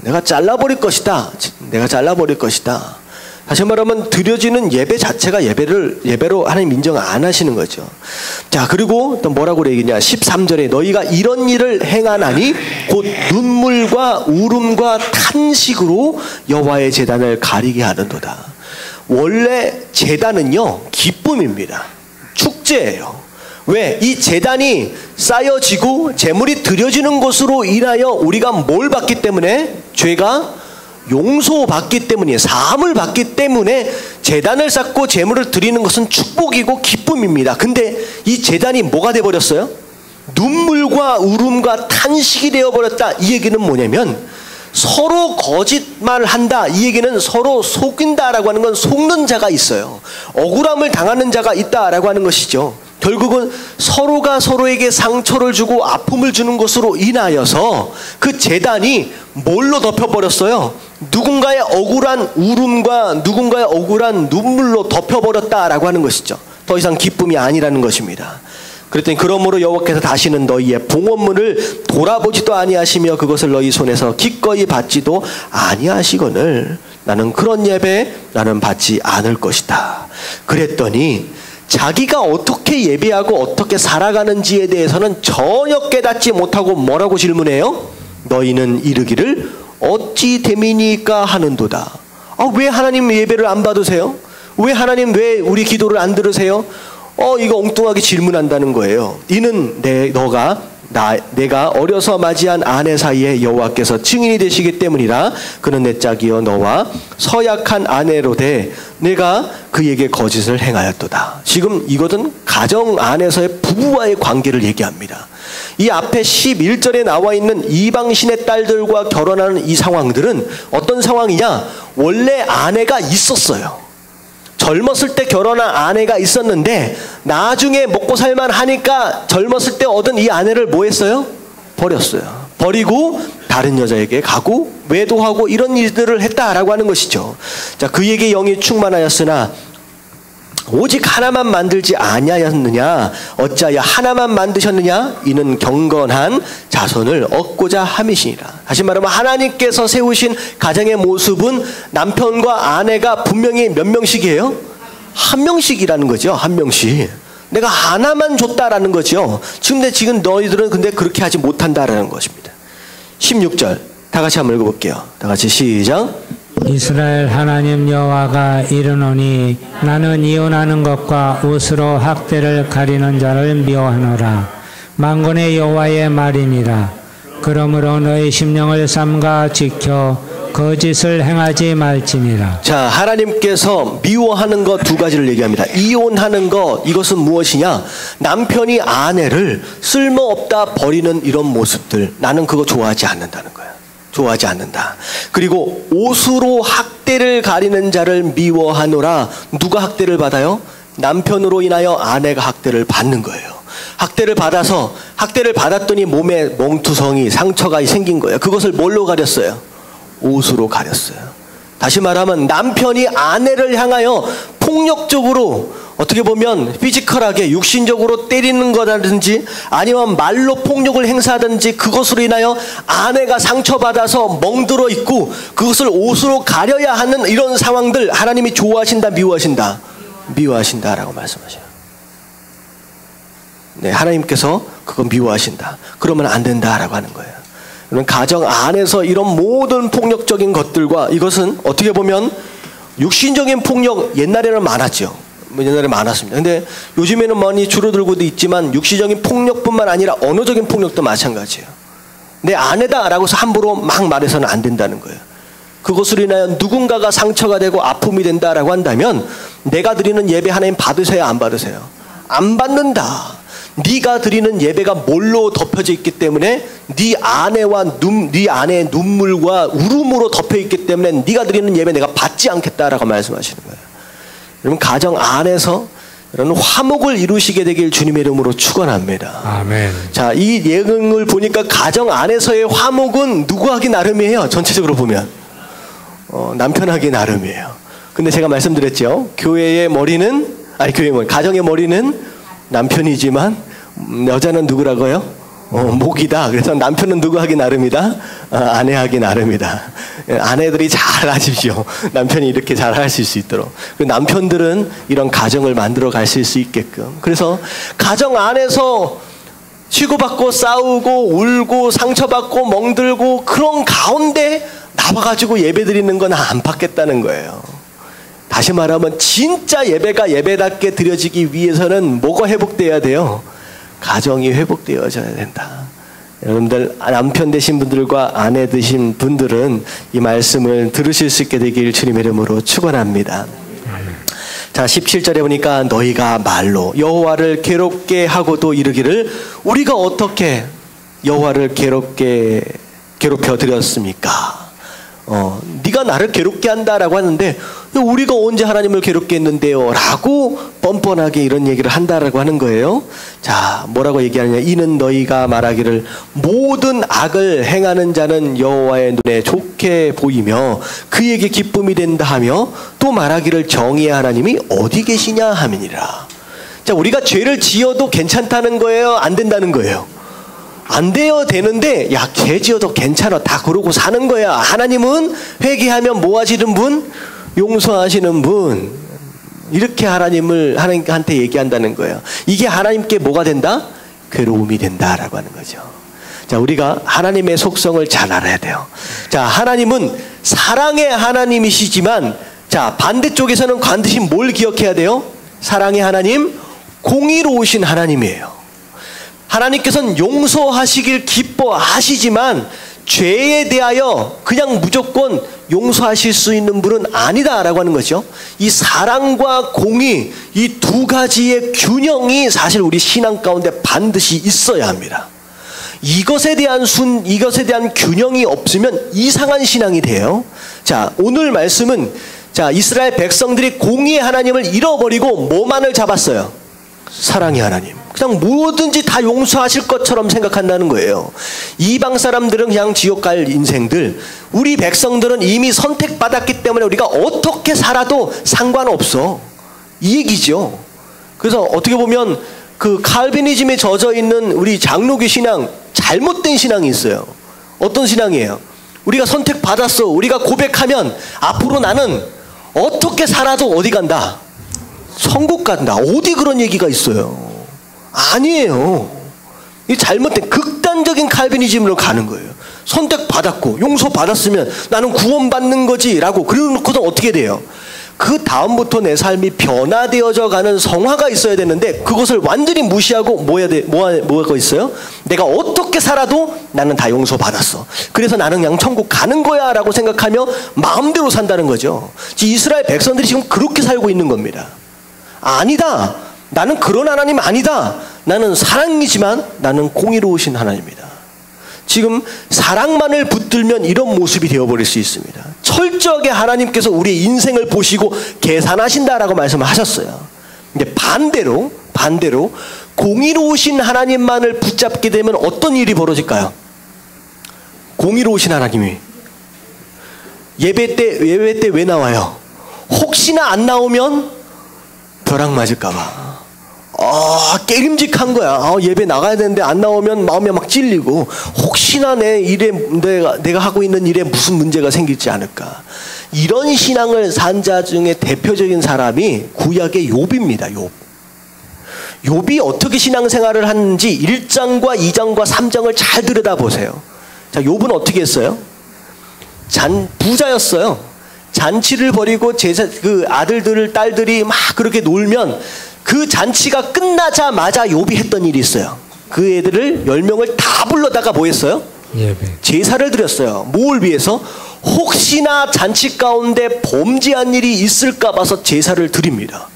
내가 잘라버릴 것이다. 내가 잘라버릴 것이다. 다시 말하면 드려지는 예배 자체가 예배로 하나님 인정 안 하시는 거죠. 자, 그리고 또 뭐라고 얘기냐? 13절에 너희가 이런 일을 행하나니 곧 눈물과 울음과 탄식으로 여호와의 제단을 가리게 하는도다. 원래 제단은요, 기쁨입니다. 축제예요. 왜? 이 제단이 쌓여지고 제물이 드려지는 것으로 인하여 우리가 뭘 받기 때문에? 죄가 용서받기 때문이에요. 사함을 받기 때문에 제단을 쌓고 제물을 드리는 것은 축복이고 기쁨입니다. 근데 이 제단이 뭐가 되어버렸어요? 눈물과 울음과 탄식이 되어버렸다. 이 얘기는 뭐냐면 서로 거짓말을 한다. 이 얘기는 서로 속인다라고 하는 건 속는 자가 있어요. 억울함을 당하는 자가 있다라고 하는 것이죠. 결국은 서로가 서로에게 상처를 주고 아픔을 주는 것으로 인하여서 그 제단이 뭘로 덮여버렸어요? 누군가의 억울한 울음과 누군가의 억울한 눈물로 덮여버렸다라고 하는 것이죠. 더 이상 기쁨이 아니라는 것입니다. 그랬더니 그러므로 여호와께서 다시는 너희의 봉헌물을 돌아보지도 아니하시며 그것을 너희 손에서 기꺼이 받지도 아니하시거늘 나는 그런 예배 나는 받지 않을 것이다. 그랬더니 자기가 어떻게 예배하고 어떻게 살아가는지에 대해서는 전혀 깨닫지 못하고 뭐라고 질문해요? 너희는 이르기를 어찌 됨이니까 하는도다. 왜 하나님 예배를 안 받으세요? 왜 하나님 왜 우리 기도를 안 들으세요? 이거 엉뚱하게 질문한다는 거예요. 이는 내가 어려서 맞이한 아내 사이에 여호와께서 증인이 되시기 때문이라. 그는 내 짝이여 너와 서약한 아내로되 내가 그에게 거짓을 행하였도다. 지금 이것은 가정 안에서의 부부와의 관계를 얘기합니다. 이 앞에 11절에 나와 있는 이방신의 딸들과 결혼하는 이 상황들은 어떤 상황이냐? 원래 아내가 있었어요. 젊었을 때 결혼한 아내가 있었는데 나중에 먹고 살만 하니까 젊었을 때 얻은 이 아내를 뭐 했어요? 버렸어요. 버리고 다른 여자에게 가고 외도하고 이런 일들을 했다라고 하는 것이죠. 자, 그에게 영이 충만하였으나 오직 하나만 만들지 아니하였느냐? 어찌하여 하나만 만드셨느냐? 이는 경건한 자손을 얻고자 함이시니라. 다시 말하면 하나님께서 세우신 가정의 모습은 남편과 아내가 분명히 몇 명씩이에요? 한 명씩이라는 거죠. 한 명씩. 내가 하나만 줬다라는 거죠. 지금 너희들은 근데 그렇게 하지 못한다라는 것입니다. 16절 다 같이 한번 읽어볼게요. 다 같이 시작. 이스라엘 하나님 여호와가 이르노니 나는 이혼하는 것과 옷으로 학대를 가리는 자를 미워하노라. 만군의 여호와의 말이니라. 그러므로 너희 심령을 삼가 지켜 거짓을 행하지 말지니라. 자, 하나님께서 미워하는 것 두 가지를 얘기합니다. 이혼하는 것, 이것은 무엇이냐? 남편이 아내를 쓸모없다 버리는 이런 모습들, 나는 그거 좋아하지 않는다는 거야. 좋아하지 않는다. 그리고 옷으로 학대를 가리는 자를 미워하노라. 누가 학대를 받아요? 남편으로 인하여 아내가 학대를 받는 거예요. 학대를 받았더니 몸에 멍투성이, 상처가 생긴 거예요. 그것을 뭘로 가렸어요? 옷으로 가렸어요. 다시 말하면 남편이 아내를 향하여 폭력적으로, 어떻게 보면 피지컬하게 육신적으로 때리는 거라든지 아니면 말로 폭력을 행사하든지 그것으로 인하여 아내가 상처받아서 멍들어 있고 그것을 옷으로 가려야 하는 이런 상황들, 하나님이 좋아하신다, 미워하신다? 미워하신다라고 말씀하셔요. 네, 하나님께서 그거 미워하신다. 그러면 안 된다라고 하는 거예요. 가정 안에서 이런 모든 폭력적인 것들과, 이것은 어떻게 보면 육신적인 폭력 옛날에는 많았죠. 옛날에 많았습니다. 근데 요즘에는 많이 줄어들고도 있지만 육신적인 폭력뿐만 아니라 언어적인 폭력도 마찬가지예요. 내 아내다라고 해서 함부로 막 말해서는 안 된다는 거예요. 그것으로 인하여 누군가가 상처가 되고 아픔이 된다라고 한다면 내가 드리는 예배 하나님 받으세요, 안 받으세요? 안 받는다. 네가 드리는 예배가 뭘로 덮여져 있기 때문에 네 아내의 눈물과 울음으로 덮여 있기 때문에 네가 드리는 예배 내가 받지 않겠다라고 말씀하시는 거예요. 여러분, 가정 안에서 이런 화목을 이루시게 되길 주님의 이름으로 축원합니다. 아멘. 자, 이 예언을 보니까 가정 안에서의 화목은 누구 하기 나름이에요? 전체적으로 보면 남편하기 나름이에요. 근데 제가 말씀드렸죠. 가정의 머리는 남편이지만 여자는 누구라고요? 목이다. 그래서 남편은 누구 하기 나름이다? 아내 하기 나름이다. 아내들이 잘 하십시오. 남편이 이렇게 잘 하실 수 있도록. 남편들은 이런 가정을 만들어 가실 수 있게끔. 그래서 가정 안에서 치고받고 싸우고 울고 상처받고 멍들고 그런 가운데 나와가지고 예배드리는 건 안 받겠다는 거예요. 다시 말하면 진짜 예배가 예배답게 드려지기 위해서는 뭐가 회복되어야 돼요? 가정이 회복되어져야 된다. 여러분들, 남편 되신 분들과 아내 되신 분들은 이 말씀을 들으실 수 있게 되길 주님의 이름으로 축원합니다. 자, 17절에 보니까 너희가 말로 여호와를 괴롭게 하고도 이르기를 우리가 어떻게 여호와를 괴롭혀 드렸습니까? 네가 나를 괴롭게 한다라고 하는데 우리가 언제 하나님을 괴롭게 했는데요? 라고 뻔뻔하게 이런 얘기를 한다라고 하는 거예요. 자, 뭐라고 얘기하느냐? 이는 너희가 말하기를 모든 악을 행하는 자는 여호와의 눈에 좋게 보이며 그에게 기쁨이 된다 하며 또 말하기를 정의의 하나님이 어디 계시냐 하미니라. 자, 우리가 죄를 지어도 괜찮다는 거예요? 안 된다는 거예요? 안 돼요. 되는데 야, 죄 지어도 괜찮아. 다 그러고 사는 거야. 하나님은 회개하면 뭐 하시는 분? 용서하시는 분. 이렇게 하나님한테 얘기한다는 거예요. 이게 하나님께 뭐가 된다? 괴로움이 된다라고 하는 거죠. 자, 우리가 하나님의 속성을 잘 알아야 돼요. 자, 하나님은 사랑의 하나님이시지만, 자, 반대쪽에서는 반드시 뭘 기억해야 돼요? 사랑의 하나님, 공의로우신 하나님이에요. 하나님께서는 용서하시길 기뻐하시지만 죄에 대하여 그냥 무조건 용서하실 수 있는 분은 아니다라고 하는 거죠. 이 사랑과 공의, 이 두 가지의 균형이 사실 우리 신앙 가운데 반드시 있어야 합니다. 이것에 대한 균형이 없으면 이상한 신앙이 돼요. 자, 오늘 말씀은, 자, 이스라엘 백성들이 공의의 하나님을 잃어버리고 뭐만을 잡았어요? 사랑의 하나님. 그냥 뭐든지 다 용서하실 것처럼 생각한다는 거예요. 이방 사람들은 그냥 지옥 갈 인생들, 우리 백성들은 이미 선택받았기 때문에 우리가 어떻게 살아도 상관없어, 이 얘기죠. 그래서 어떻게 보면 그 칼비니즘에 젖어 있는 우리 장로교 신앙, 잘못된 신앙이 있어요. 어떤 신앙이에요? 우리가 선택받았어, 우리가 고백하면 앞으로 나는 어떻게 살아도 어디 간다? 천국 간다. 어디 그런 얘기가 있어요? 아니에요. 이 잘못된 극단적인 칼비니즘으로 가는 거예요. 선택받았고 용서받았으면 나는 구원받는 거지 라고, 그러고는 어떻게 돼요? 그 다음부터 내 삶이 변화되어져 가는 성화가 있어야 되는데 그것을 완전히 무시하고 뭐가 있어요? 내가 어떻게 살아도 나는 다 용서받았어. 그래서 나는 그냥 천국 가는 거야 라고 생각하며 마음대로 산다는 거죠. 이스라엘 백성들이 지금 그렇게 살고 있는 겁니다. 아니다. 나는 그런 하나님 아니다. 나는 사랑이지만 나는 공의로우신 하나님이다. 지금 사랑만을 붙들면 이런 모습이 되어버릴 수 있습니다. 철저하게 하나님께서 우리의 인생을 보시고 계산하신다라고 말씀을 하셨어요. 근데 반대로 공의로우신 하나님만을 붙잡게 되면 어떤 일이 벌어질까요? 공의로우신 하나님이 예배 때 왜 나와요? 혹시나 안 나오면 벼락 맞을까봐. 깨림직한 거야. 예배 나가야 되는데 안 나오면 마음이 막 찔리고 혹시나 내가 하고 있는 일에 무슨 문제가 생길지 않을까. 이런 신앙을 산 자 중에 대표적인 사람이 구약의 욥입니다. 욥이 어떻게 신앙생활을 하는지 1장과 2장과 3장을 잘 들여다보세요. 자, 욥은 어떻게 했어요? 부자였어요. 잔치를 벌이고 그 아들들 딸들이 막 그렇게 놀면 그 잔치가 끝나자마자 욥이 했던 일이 있어요. 그 애들을 10명을 다 불러다가 뭐 했어요? 예배. 제사를 드렸어요. 뭘 위해서? 혹시나 잔치 가운데 범죄한 일이 있을까 봐서 제사를 드립니다.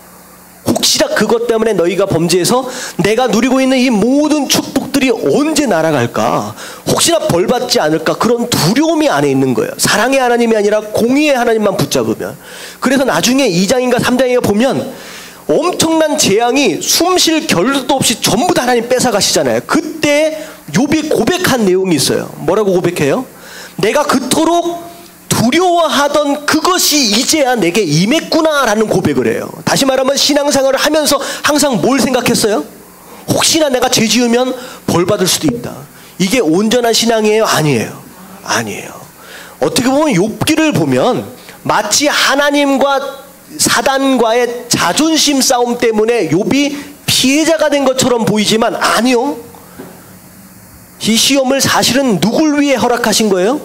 혹시나 그것 때문에 너희가 범죄해서 내가 누리고 있는 이 모든 축복들이 언제 날아갈까? 혹시나 벌받지 않을까? 그런 두려움이 안에 있는 거예요. 사랑의 하나님이 아니라 공의의 하나님만 붙잡으면. 그래서 나중에 2장인가 3장에 보면 엄청난 재앙이 숨쉴 겨를도 없이 전부 다 하나님 뺏어가시잖아요. 그때 욥이 고백한 내용이 있어요. 뭐라고 고백해요? 내가 그토록 두려워하던 그것이 이제야 내게 임했구나라는 고백을 해요. 다시 말하면 신앙생활을 하면서 항상 뭘 생각했어요? 혹시나 내가 죄 지으면 벌 받을 수도 있다. 이게 온전한 신앙이에요? 아니에요. 어떻게 보면 욥기를 보면 마치 하나님과 사단과의 자존심 싸움 때문에 욥이 피해자가 된 것처럼 보이지만 아니요. 이 시험을 사실은 누굴 위해 허락하신 거예요?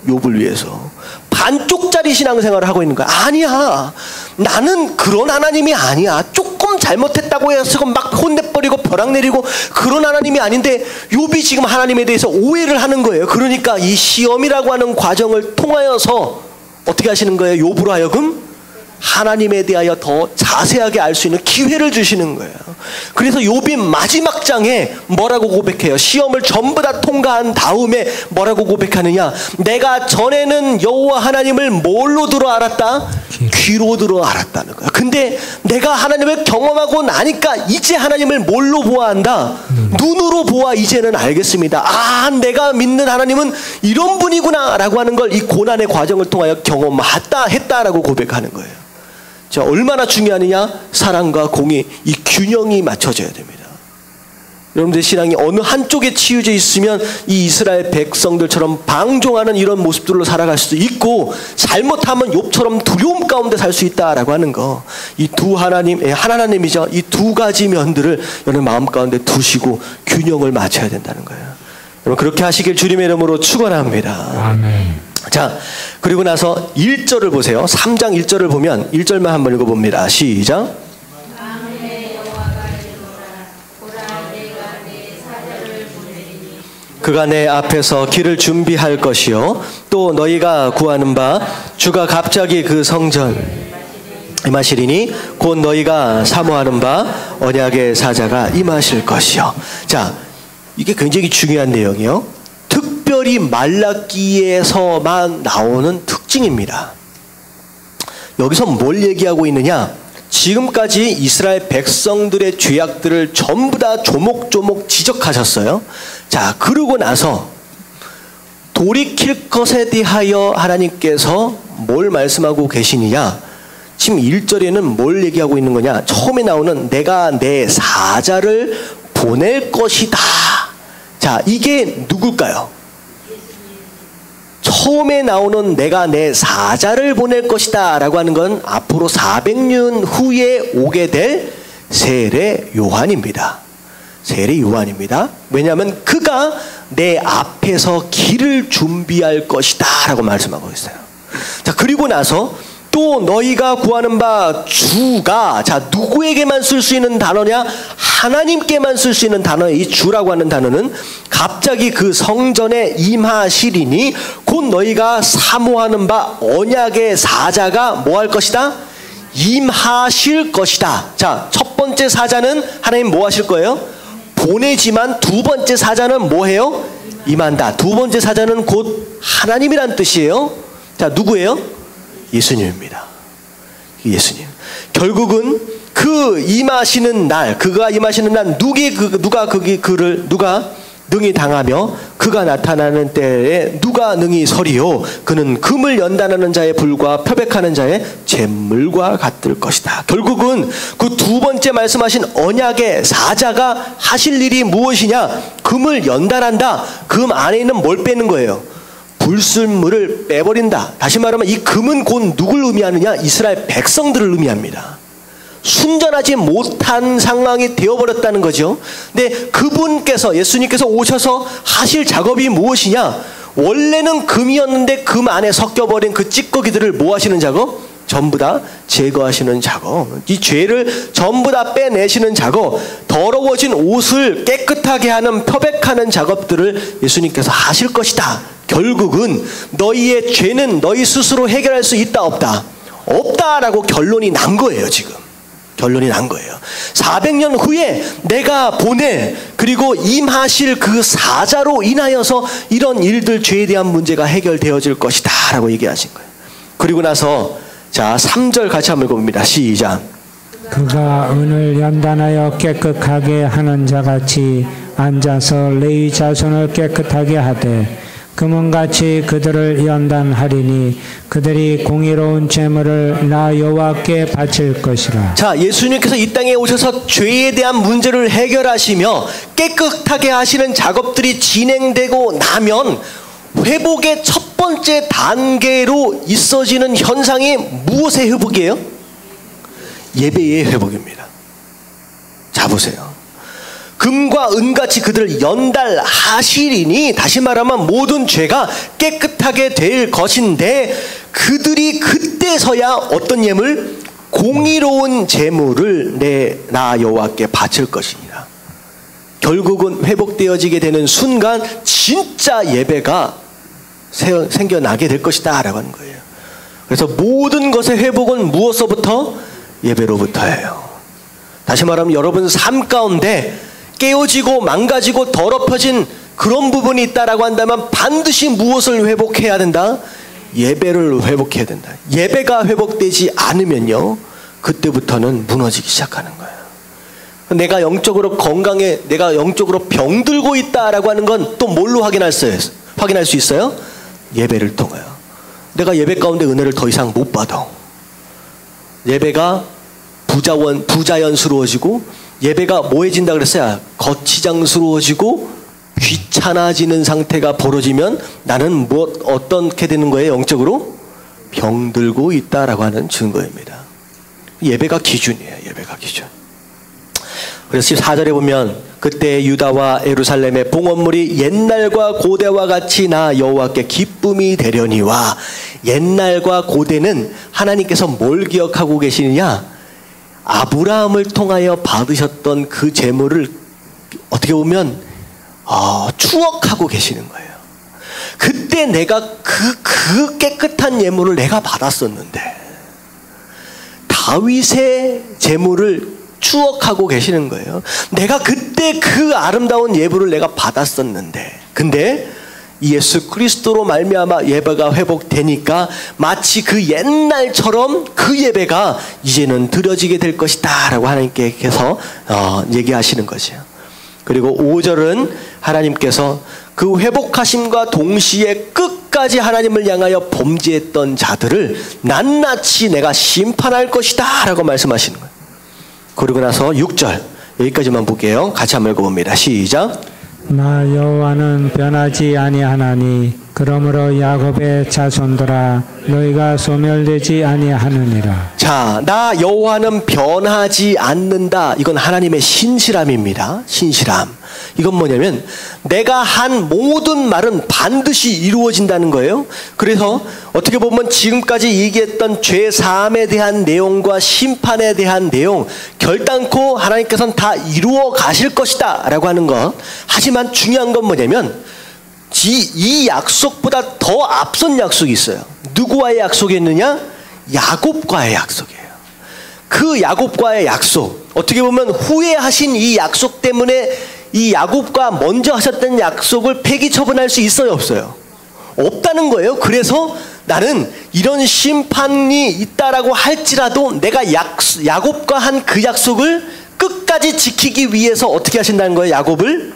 욥을 위해서. 반쪽짜리 신앙생활을 하고 있는 거야. 아니야. 나는 그런 하나님이 아니야. 조금 잘못했다고 해서 막 혼내버리고 벼락 내리고 그런 하나님이 아닌데 욥이 지금 하나님에 대해서 오해를 하는 거예요. 그러니까 이 시험이라고 하는 과정을 통하여서 어떻게 하시는 거예요? 욥으로 하여금 하나님에 대하여 더 자세하게 알 수 있는 기회를 주시는 거예요. 그래서 욥이 마지막 장에 뭐라고 고백해요? 시험을 전부 다 통과한 다음에 뭐라고 고백하느냐? 내가 전에는 여호와 하나님을 뭘로 들어 알았다? 귀로 들어 알았다는 거야. 근데 내가 하나님을 경험하고 나니까 이제 하나님을 뭘로 보아야 한다? 눈으로 보아 이제는 알겠습니다. 내가 믿는 하나님은 이런 분이구나 라고 하는 걸 이 고난의 과정을 통하여 했다라고 고백하는 거예요. 자, 얼마나 중요하느냐? 사랑과 공의, 이 균형이 맞춰져야 됩니다. 여러분들 신앙이 어느 한쪽에 치우쳐 있으면 이 이스라엘 백성들처럼 방종하는 이런 모습들로 살아갈 수도 있고 잘못하면 욥처럼 두려움 가운데 살 수 있다라고 하는 거. 이 두 하나님이죠. 이 두 가지 면들을 여러분 마음 가운데 두시고 균형을 맞춰야 된다는 거예요. 여러분 그렇게 하시길 주님의 이름으로 축원합니다. 아멘. 자, 그리고 나서 1절을 보세요. 3장 1절을 보면 1절만 한번 읽어봅니다. 시작. 그가 내 앞에서 길을 준비할 것이요 또 너희가 구하는 바 주가 갑자기 그 성전 임하시리니 곧 너희가 사모하는 바 언약의 사자가 임하실 것이요. 자, 이게 굉장히 중요한 내용이요. 특별히 말라기에서만 나오는 특징입니다. 여기서 뭘 얘기하고 있느냐? 지금까지 이스라엘 백성들의 죄악들을 전부 다 조목조목 지적하셨어요. 자, 그러고 나서 돌이킬 것에 대하여 하나님께서 뭘 말씀하고 계시느냐? 지금 1절에는 뭘 얘기하고 있는 거냐? 처음에 나오는 내가 내 사자를 보낼 것이다. 자, 이게 누굴까요? 처음에 나오는 내가 내 사자를 보낼 것이다 라고 하는 건 앞으로 400년 후에 오게 될 세례 요한입니다. 세례 요한입니다. 왜냐하면 그가 내 앞에서 길을 준비할 것이다 라고 말씀하고 있어요. 자, 그리고 나서 또 너희가 구하는 바 주가, 자, 누구에게만 쓸 수 있는 단어냐? 하나님께만 쓸 수 있는 단어의 이 주라고 하는 단어는 갑자기 그 성전에 임하시리니 곧 너희가 사모하는 바 언약의 사자가 뭐 할 것이다? 임하실 것이다. 자, 첫 번째 사자는 하나님 뭐 하실 거예요? 보내지만 두 번째 사자는 뭐 해요? 임한다. 두 번째 사자는 곧 하나님이란 뜻이에요. 자, 누구예요? 예수님입니다. 예수님. 결국은 그 임하시는 날, 그가 임하시는 날, 누가 능히 당하며 그가 나타나는 때에 누가 능히 서리요? 그는 금을 연단하는 자의 불과 표백하는 자의 잿물과 같을 것이다. 결국은 그 두 번째 말씀하신 언약의 사자가 하실 일이 무엇이냐? 금을 연단한다. 금 안에 있는 뭘 빼는 거예요? 불순물을 빼버린다. 다시 말하면 이 금은 곧 누굴 의미하느냐? 이스라엘 백성들을 의미합니다. 순전하지 못한 상황이 되어버렸다는 거죠. 근데 그분께서, 예수님께서 오셔서 하실 작업이 무엇이냐? 원래는 금이었는데 금 안에 섞여버린 그 찌꺼기들을 뭐 하시는 작업? 전부 다 제거하시는 작업. 이 죄를 전부 다 빼내시는 작업, 더러워진 옷을 깨끗하게 하는, 표백하는 작업들을 예수님께서 하실 것이다. 결국은 너희의 죄는 너희 스스로 해결할 수 있다 없다? 없다라고 결론이 난 거예요. 지금 결론이 난 거예요. 400년 후에 내가 보낼, 그리고 임하실 그 사자로 인하여서 이런 일들, 죄에 대한 문제가 해결되어질 것이다 라고 얘기하신 거예요. 그리고 나서 자, 3절 같이 한번 읽어봅니다. 시작. 그가 은을 연단하여 깨끗하게 하는 자같이 앉아서 레위 자손을 깨끗하게 하되 금은같이 그들을 연단하리니 그들이 공의로운 제물을 나 여호와께 바칠 것이라. 자, 예수님께서 이 땅에 오셔서 죄에 대한 문제를 해결하시며 깨끗하게 하시는 작업들이 진행되고 나면 회복의 첫 번째 단계로 있어지는 현상이 무엇의 회복이에요? 예배의 회복입니다. 자, 보세요. 금과 은같이 그들을 연달하시리니, 다시 말하면 모든 죄가 깨끗하게 될 것인데 그들이 그때서야 어떤 예물? 공의로운 제물을 나 여호와께 바칠 것이니라. 결국은 회복되어지게 되는 순간 진짜 예배가 생겨나게 될 것이다 라고 하는 거예요. 그래서 모든 것의 회복은 무엇서부터? 예배로부터예요. 다시 말하면 여러분 삶 가운데 깨어지고 망가지고 더럽혀진 그런 부분이 있다라고 한다면 반드시 무엇을 회복해야 된다? 예배를 회복해야 된다. 예배가 회복되지 않으면요, 그때부터는 무너지기 시작하는 거예요. 내가 영적으로 건강해, 내가 영적으로 병들고 있다라고 하는 건 또 뭘로 확인할 수 있어요? 예배를 통하여. 내가 예배 가운데 은혜를 더 이상 못 받아. 예배가 부자연스러워지고, 예배가 뭐해진다 그랬어요? 거치장스러워지고 귀찮아지는 상태가 벌어지면 나는 어떻게 되는 거예요? 영적으로 병들고 있다라고 하는 증거입니다. 예배가 기준이에요. 예배가 기준. 그래서 14절에 보면 그때 유다와 예루살렘의 봉헌물이 옛날과 고대와 같이 나 여호와께 기쁨이 되려니와. 옛날과 고대는 하나님께서 뭘 기억하고 계시느냐? 아브라함을 통하여 받으셨던 그 제물을 어떻게 보면 추억하고 계시는 거예요. 그때 내가 그 깨끗한 예물을 내가 받았었는데, 다윗의 제물을 추억하고 계시는 거예요. 내가 그때 그 아름다운 예물을 내가 받았었는데, 근데 예수 그리스도로 말미암아 예배가 회복되니까 마치 그 옛날처럼 그 예배가 이제는 드려지게 될 것이다 라고 하나님께서 얘기하시는 거죠. 그리고 5절은 하나님께서 그 회복하심과 동시에 끝까지 하나님을 향하여 범죄했던 자들을 낱낱이 내가 심판할 것이다 라고 말씀하시는 거예요. 그리고 나서 6절 여기까지만 볼게요. 같이 한번 읽어봅니다. 시작. 나 여호와는 변하지 아니하나니 그러므로 야곱의 자손들아 너희가 소멸되지 아니하느니라. 자, 나 여호와는 변하지 않는다. 이건 하나님의 신실함입니다. 신실함. 이건 뭐냐면 내가 한 모든 말은 반드시 이루어진다는 거예요. 그래서 어떻게 보면 지금까지 얘기했던 죄 사함에 대한 내용과 심판에 대한 내용 결단코 하나님께서는 다 이루어 가실 것이다 라고 하는 것. 하지만 중요한 건 뭐냐면 이 약속보다 더 앞선 약속이 있어요. 누구와의 약속이었느냐? 야곱과의 약속이에요. 그 야곱과의 약속, 어떻게 보면 후에 하신 이 약속 때문에 이 야곱과 먼저 하셨던 약속을 폐기 처분할 수 있어요, 없어요? 없다는 거예요. 그래서 나는 이런 심판이 있다라고 할지라도 내가 야곱과 한 그 약속을 끝까지 지키기 위해서 어떻게 하신다는 거예요? 야곱을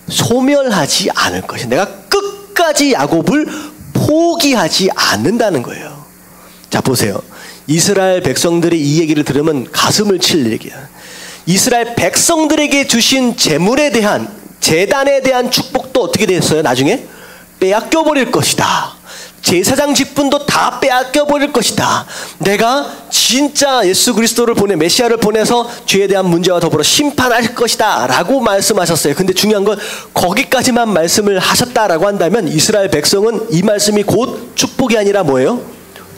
소멸하지 않을 것이. 내가 끝까지 야곱을 포기하지 않는다는 거예요. 자, 보세요. 이스라엘 백성들이 이 얘기를 들으면 가슴을 칠 얘기야. 이스라엘 백성들에게 주신 재물에 대한, 제단에 대한 축복도 어떻게 됐어요? 나중에 빼앗겨 버릴 것이다. 제사장 직분도 다 빼앗겨 버릴 것이다. 내가 진짜 예수 그리스도를 메시아를 보내서 죄에 대한 문제와 더불어 심판할 것이다 라고 말씀하셨어요. 근데 중요한 건 거기까지만 말씀을 하셨다라고 한다면 이스라엘 백성은 이 말씀이 곧 축복이 아니라 뭐예요?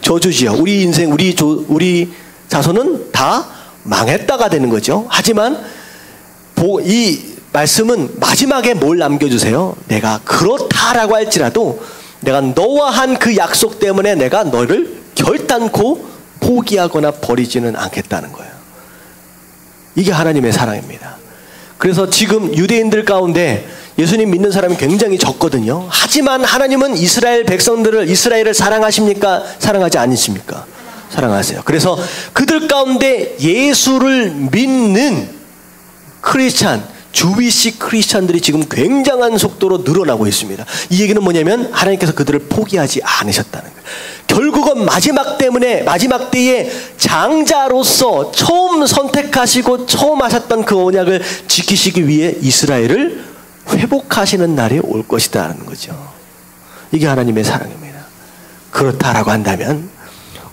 저주지요. 우리 인생, 우리 자손은 다 망했다가 되는 거죠. 하지만 이 말씀은 마지막에 뭘 남겨주세요? 내가 그렇다라고 할지라도 내가 너와 한 그 약속 때문에 내가 너를 결단코 포기하거나 버리지는 않겠다는 거예요. 이게 하나님의 사랑입니다. 그래서 지금 유대인들 가운데 예수님 믿는 사람이 굉장히 적거든요. 하지만 하나님은 이스라엘 백성들을, 이스라엘을 사랑하십니까? 사랑하지 않으십니까? 사랑하세요. 그래서 그들 가운데 예수를 믿는 주위식 크리스찬들이 지금 굉장한 속도로 늘어나고 있습니다. 이 얘기는 뭐냐면 하나님께서 그들을 포기하지 않으셨다는 거예요. 결국은 마지막 때에 장자로서 처음 선택하시고 처음 하셨던 그 언약을 지키시기 위해 이스라엘을 회복하시는 날이 올 것이다라는 거죠. 이게 하나님의 사랑입니다. 그렇다라고 한다면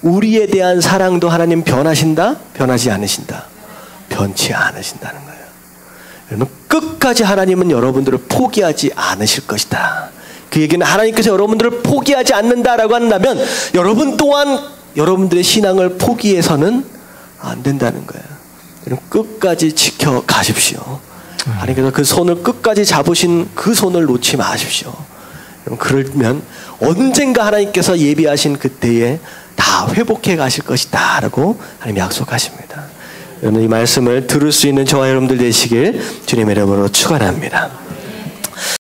우리에 대한 사랑도 하나님 변하신다? 변하지 않으신다? 변치 않으신다는 거예요. 여러분, 끝까지 하나님은 여러분들을 포기하지 않으실 것이다. 그 얘기는 하나님께서 여러분들을 포기하지 않는다라고 한다면 여러분 또한 여러분들의 신앙을 포기해서는 안 된다는 거예요. 여러분, 끝까지 지켜가십시오. 하나님께서 그 손을 끝까지 잡으신 그 손을 놓지 마십시오. 그러면 언젠가 하나님께서 예비하신 그때에 다 회복해 가실 것이다 라고 하나님 약속하십니다. 여러분, 이 말씀을 들을 수 있는 저와 여러분들 되시길 주님의 이름으로 축원합니다.